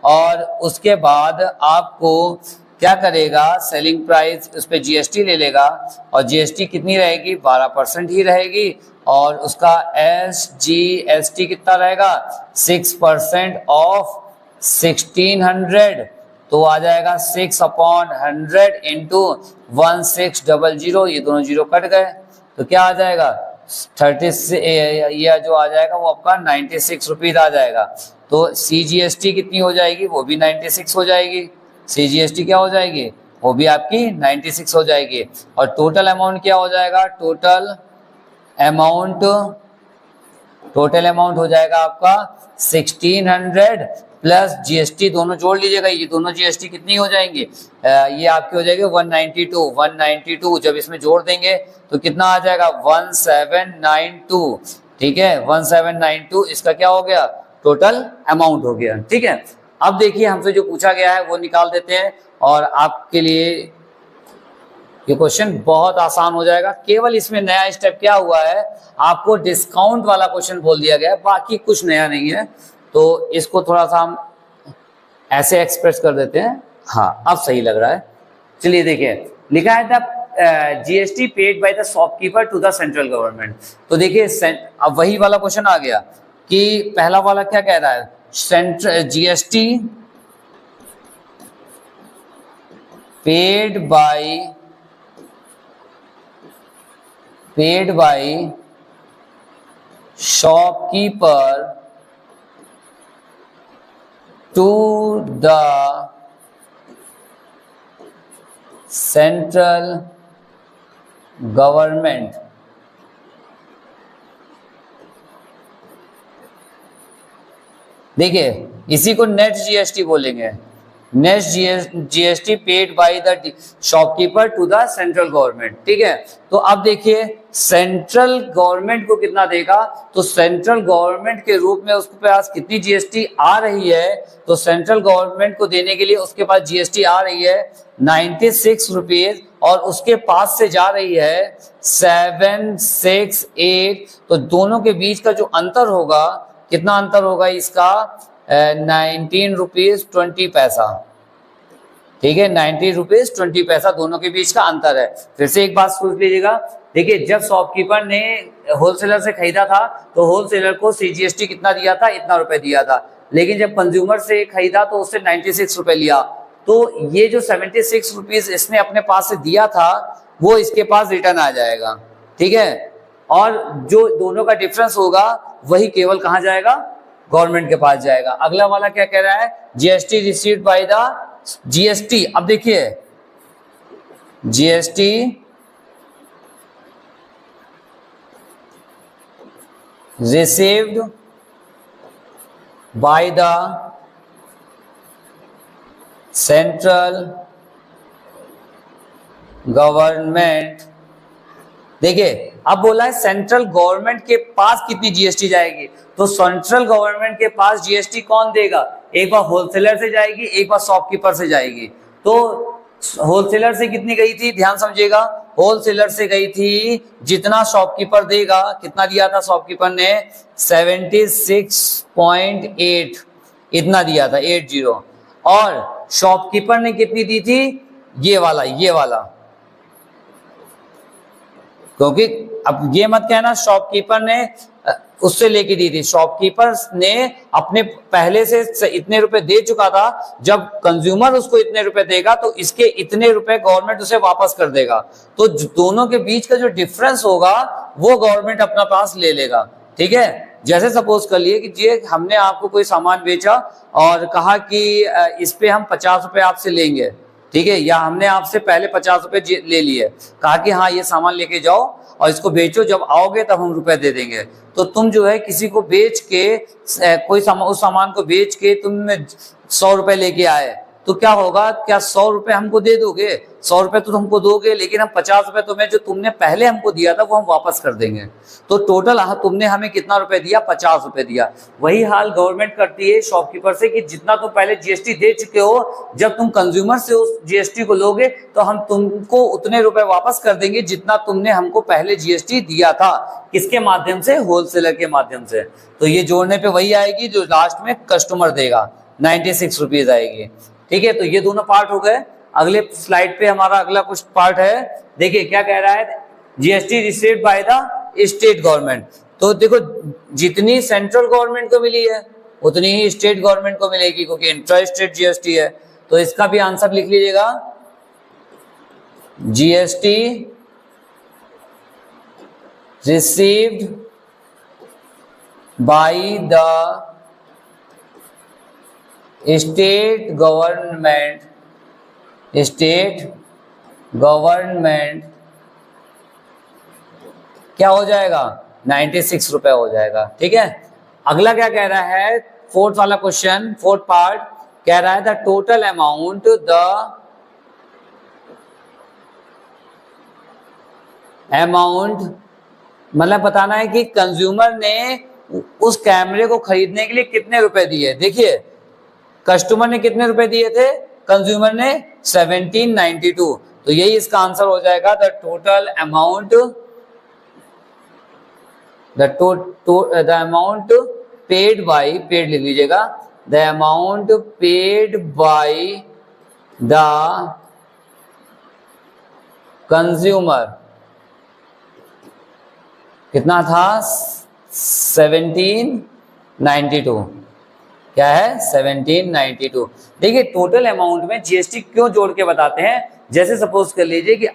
और उसके बाद आपको क्या करेगा, सेलिंग प्राइस उस पर जीएसटी ले लेगा और जीएसटी कितनी रहेगी, 12% ही रहेगी। और उसका SGST कितना रहेगा, 6% ऑफ 1600, तो आ जाएगा 6/100 इंटू 1600, ये दोनों जीरो कट गए तो क्या आ जाएगा 36, ये जो आ जाएगा वो आपका 96 रुपीज आ जाएगा। तो CGST कितनी हो जाएगी, वो भी 96 हो जाएगी। CGST क्या हो जाएगी, वो भी आपकी 96 हो जाएगी। और टोटल अमाउंट क्या हो जाएगा, टोटल अमाउंट हो जाएगा आपका 1600 प्लस GST, दोनों जोड़ लीजिएगा, ये दोनों GST कितनी हो जाएंगी, ये आपकी हो जाएगी 192। जब इसमें जोड़ देंगे तो कितना आ जाएगा 1792, ठीक है 1792 इसका क्या हो गया, टोटल अमाउंट हो गया। ठीक है, अब देखिए हमसे जो पूछा गया है वो निकाल देते हैं और आपके लिए ये क्वेश्चन बहुत आसान हो जाएगा। केवल इसमें नया स्टेप क्या हुआ है, आपको डिस्काउंट वाला क्वेश्चन बोल दिया गया है, बाकी कुछ नया नहीं है। तो इसको थोड़ा सा हम ऐसे एक्सप्रेस कर देते हैं, हाँ अब सही लग रहा है। चलिए देखिए, लिखा है था GST paid by the shopkeeper to the central government. तो देखिए अब वही वाला क्वेश्चन आ गया कि पहला वाला क्या कह रहा है, GST paid by shopkeeper to the central government. देखिए इसी को नेट GST बोलेंगे, net GST paid by the shopkeeper to the central government. ठीक है, तो अब देखिए सेंट्रल गवर्नमेंट को कितना देगा, तो सेंट्रल गवर्नमेंट के रूप में उसके पास कितनी GST आ रही है, तो सेंट्रल गवर्नमेंट को देने के लिए उसके पास GST आ रही है 96 रुपीज और उसके पास से जा रही है 768। तो दोनों के बीच का जो अंतर होगा, कितना अंतर होगा इसका, 19 रुपीज 20 पैसा। ठीक है, 90 रुपीज 20 पैसा दोनों के बीच का अंतर है। फिर से एक बात सोच लीजिएगा, देखिए जब शॉपकीपर ने होलसेलर से खरीदा था तो होलसेलर को CGST कितना दिया था, इतना रुपए दिया था, लेकिन जब कंज्यूमर से खरीदा तो उससे 96 रुपए लिया। तो ये जो 76 रुपीज इसने अपने पास से दिया था वो इसके पास रिटर्न आ जाएगा। ठीक है, और जो दोनों का डिफरेंस होगा वही केवल कहाँ जाएगा, गवर्नमेंट के पास जाएगा। अगला वाला क्या कह रहा है, GST received by the GST। अब देखिए GST received by the central government. देखिए अब बोला है सेंट्रल गवर्नमेंट के पास कितनी GST जाएगी, तो सेंट्रल गवर्नमेंट के पास GST कौन देगा, एक बार होलसेलर से जाएगी, एक बार शॉपकीपर से जाएगी। तो होलसेलर से कितनी गई थी, ध्यान समझिएगा, होलसेलर से गई थी जितना शॉपकीपर देगा, कितना दिया था शॉपकीपर ने 76.8 इतना दिया था 80, और शॉपकीपर ने कितनी दी थी, ये वाला। क्योंकि अब ये मत कहना शॉपकीपर ने उससे लेके दी थी, शॉपकीपर ने अपने पहले से इतने रुपए दे चुका था, जब कंज्यूमर उसको इतने रुपए देगा तो इसके इतने रुपए गवर्नमेंट उसे वापस कर देगा। तो दोनों के बीच का जो डिफरेंस होगा वो गवर्नमेंट अपना पास ले लेगा। ठीक है, जैसे सपोज कर लिए कि ये हमने आपको कोई सामान बेचा और कहा कि इस पे हम 50 रुपए आपसे लेंगे, ठीक है, या हमने आपसे पहले 50 रुपए ले लिए, कहा कि हाँ ये सामान लेके जाओ और इसको बेचो, जब आओगे तब हम रुपए दे देंगे। तो तुम जो है किसी को बेच के उस सामान को बेच के तुम 100 रुपए लेके आए, तो क्या होगा, क्या 100 रुपए हमको दे दोगे? 100 रुपए तो हमको दोगे, लेकिन हम 50 रुपए तुम्हें जो तुमने पहले हमको दिया था वो हम वापस कर देंगे। तो टोटल तुमने हमें कितना रुपए दिया? 50 रुपए दिया। वही हाल गवर्नमेंट करती है शॉपकीपर से कि जितना तुम पहले जीएसटी दे चुके हो, जब तुम कंज्यूमर से उस जीएसटी को लोगे तो हम तुमको उतने रुपए वापस कर देंगे जितना तुमने हमको पहले जीएसटी दिया था। किसके माध्यम से? होलसेलर के माध्यम से। तो ये जोड़ने पे वही आएगी जो लास्ट में कस्टमर देगा, 96 रुपीज आएगी। ठीक है, तो ये दोनों पार्ट हो गए। अगले स्लाइड पे हमारा अगला कुछ पार्ट है। देखिए क्या कह रहा है, GST received by the state government. तो देखो जितनी सेंट्रल गवर्नमेंट को मिली है उतनी ही स्टेट गवर्नमेंट को मिलेगी, क्योंकि इंट्रा स्टेट जीएसटी है। तो इसका भी आंसर लिख लीजिएगा, GST received by the state government क्या हो जाएगा? 96 रुपए हो जाएगा। ठीक है, अगला क्या कह रहा है, फोर्थ वाला क्वेश्चन, फोर्थ पार्ट कह रहा है द टोटल अमाउंट मतलब बताना है कि कंज्यूमर ने उस कैमरे को खरीदने के लिए कितने रुपए दिए। देखिए कस्टमर ने कितने रुपए दिए थे, कंज्यूमर ने 1792। तो यही इसका आंसर हो जाएगा, the total amount paid by, paid लिख लीजिएगा, the amount paid by the consumer कितना था? 1792। क्या है? 1792। देखिए टोटल अमाउंट में जीएसटी क्यों जोड़ के बताते हैं, जैसे सपोज कर लीजिए कि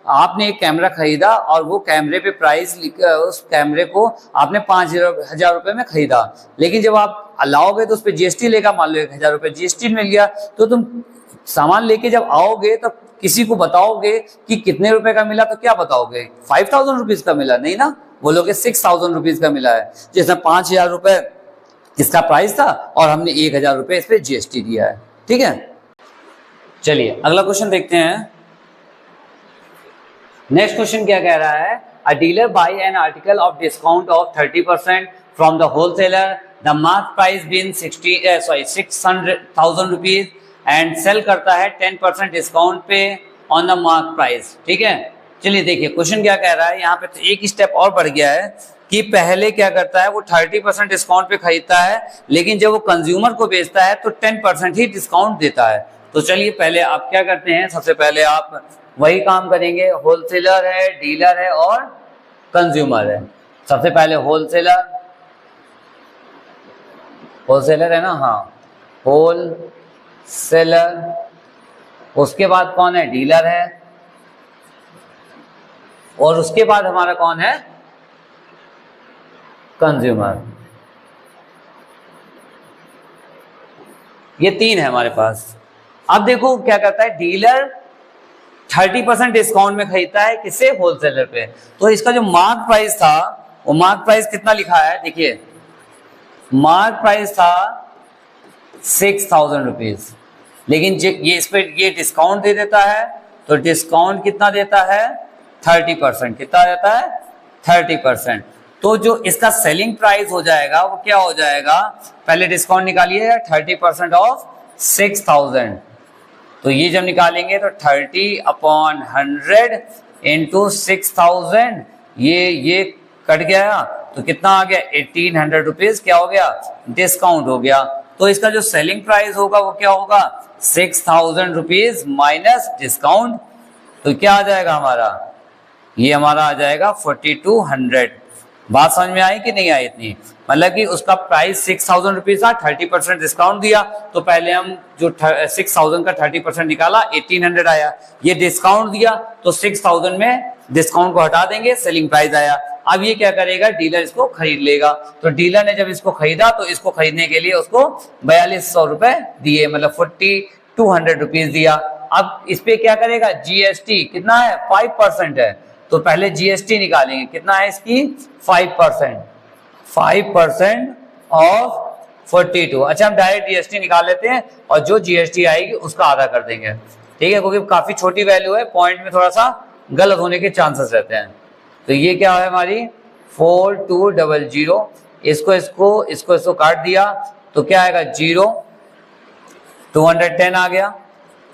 आपने एक कैमरा खरीदा और वो कैमरे पे प्राइस उस कैमरे को आपने 5,000 रुपए में खरीदा, लेकिन जब आप लाओगे तो उस पर जीएसटी लेगा, मान लो 1,000 रुपए जीएसटी मिल गया। तो तुम सामान लेके जब आओगे तो किसी को बताओगे कि कितने रुपए का मिला, तो क्या बताओगे? 5,000 रुपीज का मिला? नहीं ना, बोलोगे 6,000 रुपीज का मिला है। जैसे 5,000 रुपए इसका प्राइस था और हमने 1,000 रुपए इस पे जीएसटी दिया है। ठीक है, चलिए अगला क्वेश्चन देखते हैं। नेक्स्ट क्वेश्चन क्या कह रहा है, a dealer buy an article of discount of 30% from the wholesaler, the mark price been 600,000 rupees and sell करता है 10% डिस्काउंट पे ऑन द मार्क प्राइस। ठीक है, चलिए देखिए क्वेश्चन क्या कह रहा है। यहाँ पे तो एक स्टेप और बढ़ गया है कि पहले क्या करता है, वो 30% डिस्काउंट पे खरीदता है, लेकिन जब वो कंज्यूमर को बेचता है तो 10% ही डिस्काउंट देता है। तो चलिए पहले आप क्या करते हैं, सबसे पहले आप वही काम करेंगे, होलसेलर है, डीलर है और कंज्यूमर है। सबसे पहले होलसेलर है ना, हाँ होलसेलर, उसके बाद कौन है? डीलर है, और उसके बाद हमारा कौन है? कंज्यूमर। ये तीन है हमारे पास। अब देखो क्या करता है, डीलर 30% डिस्काउंट में खरीदता है, किससे? होलसेलर पे। तो इसका जो मार्क प्राइस था, वो मार्क प्राइस कितना लिखा है, देखिए मार्क प्राइस था 6,000 रुपीज, लेकिन ये इस पे ये डिस्काउंट दे देता है, तो डिस्काउंट कितना देता है? 30%। कितना देता है? 30%। तो जो इसका सेलिंग प्राइस हो जाएगा वो क्या हो जाएगा, पहले डिस्काउंट निकालिए, 30% ऑफ 6,000। तो ये जब निकालेंगे तो 30/100 इंटू 6,000, ये कट गया, तो कितना आ गया? 1,800 रुपीज क्या हो गया? डिस्काउंट हो गया। तो इसका जो सेलिंग प्राइस होगा वो क्या होगा? 6,000 रुपीज माइनस डिस्काउंट। तो क्या आ जाएगा हमारा? ये हमारा आ जाएगा 4,200। बात समझ में आई कि नहीं आई इतनी? मतलब कि उसका प्राइस 6,000 रुपीज था, 30% डिस्काउंट दिया, तो पहले हम जो 6,000 का 30% निकाला, 1,800 आया। ये डिस्काउंट दिया तो 6,000 में डिस्काउंट को हटा देंगे, सेलिंग प्राइस आया। अब ये क्या करेगा, डीलर इसको खरीद लेगा। तो डीलर ने जब इसको खरीदा तो इसको खरीदने के लिए उसको 4,200 रुपए दिए, मतलब 4,200 रुपीज दिया। अब इस पे क्या करेगा, जीएसटी कितना है? 5% है, तो पहले जीएसटी निकालेंगे, कितना है इसकी 5%, 5% ऑफ 42। अच्छा हम डायरेक्ट जीएसटी निकाल लेते हैं और जो जीएसटी आएगी उसका आधा कर देंगे, ठीक है, क्योंकि काफी छोटी वैल्यू है, पॉइंट में थोड़ा सा गलत होने के चांसेस रहते हैं। तो ये क्या है हमारी 4200, इसको काट दिया तो क्या आएगा 0, 210 आ गया।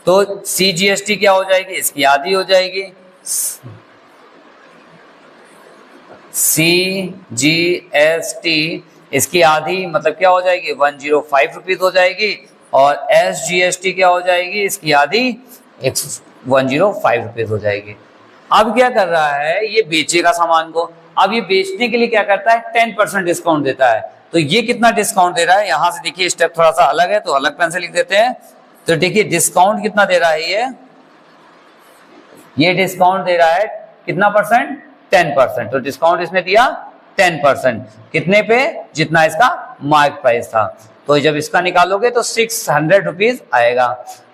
तो CGST क्या हो जाएगी, इसकी आधी हो जाएगी, CGST इसकी आधी मतलब क्या हो जाएगी 105 रुपीज हो जाएगी, और SGST क्या हो जाएगी, इसकी आधी 105 रुपीज हो जाएगी। अब क्या कर रहा है, ये बेचेगा सामान को, अब ये बेचने के लिए क्या करता है 10% डिस्काउंट देता है। तो ये कितना डिस्काउंट दे रहा है, यहां से देखिए स्टेप थोड़ा सा अलग है तो अलग पेन से लिख देते हैं। तो देखिए डिस्काउंट कितना दे रहा है, ये डिस्काउंट दे रहा है कितना परसेंट, 10%। तो डिस्काउंट इसने दिया 10%, कितने पे, जितना इसका मार्क प्राइस था। तो जब इसका निकालोगे तो 600 रुपीज आएगा।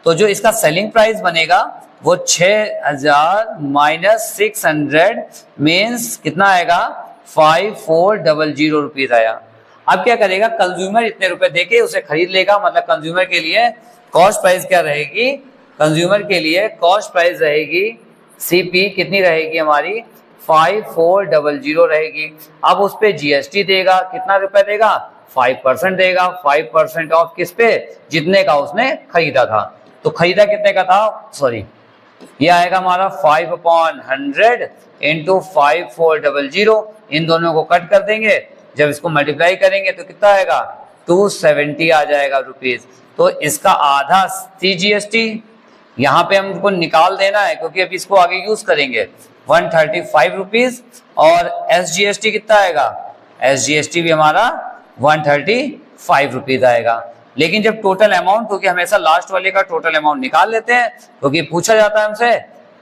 तो जो इसका सेलिंग प्राइस बनेगा वो 6000 माइनस 600 मीन्स कितना आएगा 5400 रुपीज आया। अब क्या करेगा, कंज्यूमर इतने रुपए देके उसे खरीद लेगा, मतलब कंज्यूमर के लिए कॉस्ट प्राइस क्या रहेगी, कंज्यूमर के लिए कॉस्ट प्राइस रहेगी सीपी कितनी रहेगी हमारी 5400 रहेगी। अब उस पे जीएसटी देगा, कितना रुपए देगा 5% देगा, 5% ऑफ किस पे, जितने का उसने खरीदा था। तो खरीदा कितने का था, सॉरी ये आएगा हमारा 5/100 इंटू 5400, इन दोनों को कट कर देंगे, जब इसको मल्टीप्लाई करेंगे तो कितना आएगा 270 आ जाएगा रुपीज। तो इसका आधा CGST यहाँ पे हमको निकाल देना है क्योंकि अभी इसको आगे यूज करेंगे, 135 रुपीज, और SGST कितना आएगा, SGST भी हमारा 135 रुपीज आएगा। लेकिन जब टोटल अमाउंट, क्योंकि हमेशा लास्ट वाले का टोटल अमाउंट निकाल लेते हैं क्योंकि पूछा जाता है हमसे,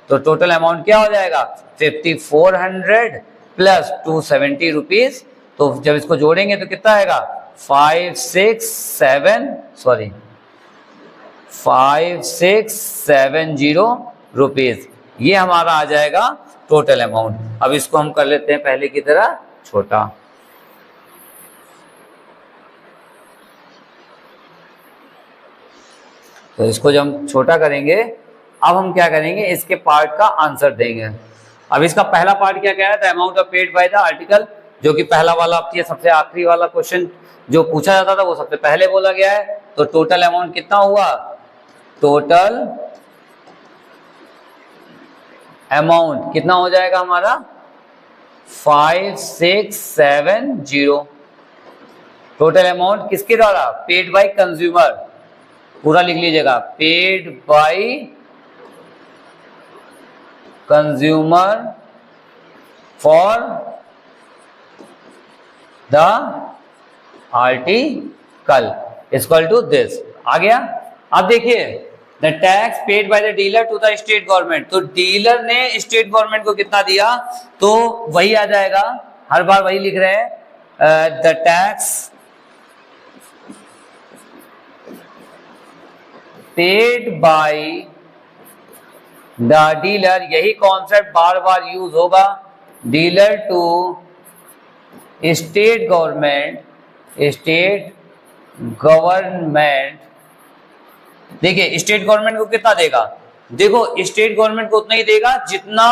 तो टोटल अमाउंट क्या हो जाएगा 5400 प्लस 270 रुपीज। तो जब इसको जोड़ेंगे तो कितना आएगा 5670 रुपीज, ये हमारा आ जाएगा टोटल अमाउंट। अब इसको हम कर लेते हैं पहले की तरह छोटा। तो इसको जब हम छोटा करेंगे, अब हम क्या करेंगे, इसके पार्ट का आंसर देंगे। अब इसका पहला पार्ट क्या कह रहा था, amount of paid by the article, जो कि पहला वाला आपकी सबसे आखिरी वाला क्वेश्चन जो पूछा जाता था वो सबसे पहले बोला गया है। तो टोटल अमाउंट कितना हुआ, टोटल अमाउंट कितना हो जाएगा हमारा 5670। टोटल अमाउंट किसके द्वारा, पेड बाय कंज्यूमर, पूरा लिख लीजिएगा, paid by consumer for the article equal to this. आ गया। अब देखिए the tax paid by the dealer to the state government, तो डीलर ने स्टेट गवर्नमेंट को कितना दिया, तो वही आ जाएगा, हर बार वही लिख रहे हैं, the tax paid by the dealer, यही कॉन्सेप्ट बार बार यूज होगा, dealer to state government, state government. देखिए स्टेट गवर्नमेंट को कितना देगा, देखो स्टेट गवर्नमेंट को उतना ही देगा जितना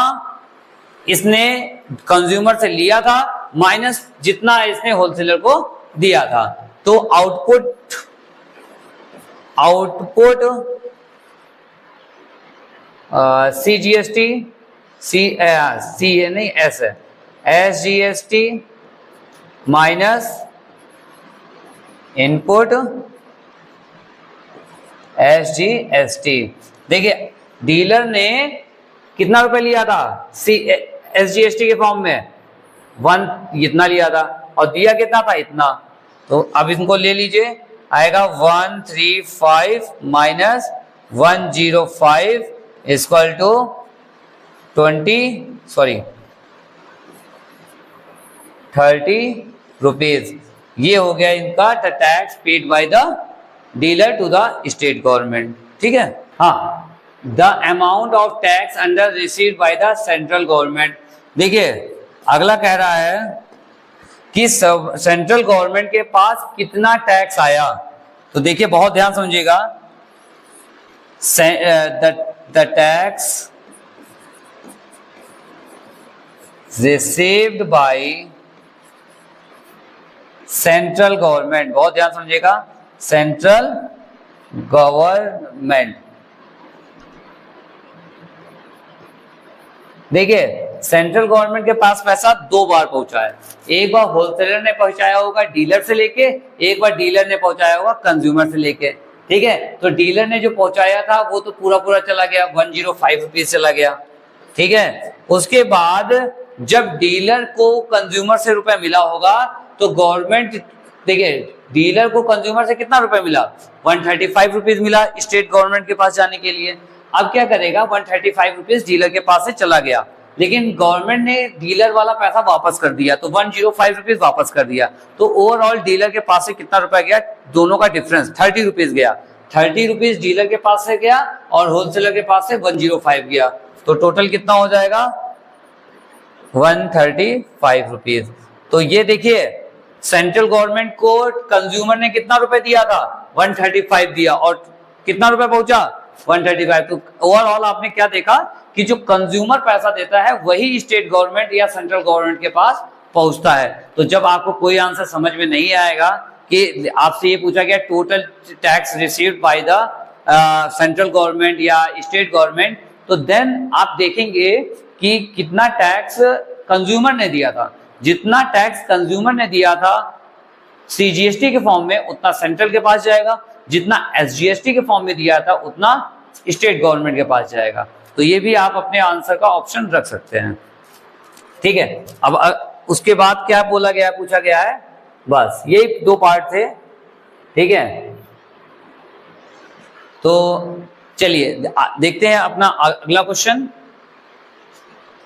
इसने कंज्यूमर से लिया था माइनस जितना इसने होलसेलर को दिया था। तो आउटपुट CGST, नहीं S है, SGST माइनस इनपुट SGST। देखिए डीलर ने कितना रुपए लिया था SGST के फॉर्म में 1 इतना लिया था और दिया कितना था इतना। तो अब इनको ले लीजिए, आएगा 135 माइनस 105 इक्वल टू 30 रुपीज। ये हो गया इनका the tax paid by the dealer to the state government. ठीक है। हाँ, the amount of tax under received by the central government, देखिए अगला कह रहा है कि सेंट्रल गवर्नमेंट के पास कितना टैक्स आया। तो देखिए बहुत ध्यान समझिएगा, the tax received by central government, बहुत ध्यान समझिएगा, सेंट्रल गवर्नमेंट। देखिए सेंट्रल गवर्नमेंट के पास पैसा दो बार पहुंचा है, एक बार होलसेलर ने पहुंचाया होगा डीलर से लेके, एक बार डीलर ने पहुंचाया होगा कंज्यूमर से लेके। ठीक है, तो डीलर ने जो पहुंचाया था वो तो पूरा पूरा चला गया, 105 रुपीज चला गया। ठीक है, उसके बाद जब डीलर को कंज्यूमर से रुपया मिला होगा तो गवर्नमेंट, देखिए डीलर को कंज्यूमर से कितना रुपया मिला, 135 रुपीज मिला स्टेट गवर्नमेंट के पास जाने के लिए। अब क्या करेगा, 135 रुपीज डीलर के पास से चला गया, लेकिन गवर्नमेंट ने डीलर वाला पैसा वापस कर दिया, तो 105 रुपीज वापस कर दिया। तो ओवरऑल डीलर के पास से कितना रुपया गया, दोनों का डिफरेंस 30 रुपीज गया। 30 रुपीज डीलर के पास से गया और होलसेलर के पास से 105 गया, तो टोटल कितना हो जाएगा, 135 रुपीज। तो ये देखिए सेंट्रल गवर्नमेंट को कंज्यूमर ने कितना रुपए दिया था, 135 दिया, और कितना रुपए पहुंचा, 135। तो ओवरऑल आपने क्या देखा कि जो कंज्यूमर पैसा देता है वही स्टेट गवर्नमेंट या सेंट्रल गवर्नमेंट के पास पहुंचता है। तो जब आपको कोई आंसर समझ में नहीं आएगा कि आपसे ये पूछा गया total tax received by the central government या स्टेट गवर्नमेंट, तो देन आप देखेंगे कि कितना टैक्स कंज्यूमर ने दिया था। जितना टैक्स कंज्यूमर ने दिया था सीजीएसटी के फॉर्म में उतना सेंट्रल के पास जाएगा, जितना एसजीएसटी के फॉर्म में दिया था उतना स्टेट गवर्नमेंट के पास जाएगा। तो ये भी आप अपने आंसर का ऑप्शन रख सकते हैं। ठीक है, अब उसके बाद क्या बोला गया, पूछा गया है, बस ये दो पार्ट थे। ठीक है, तो चलिए देखते हैं अपना अगला क्वेश्चन।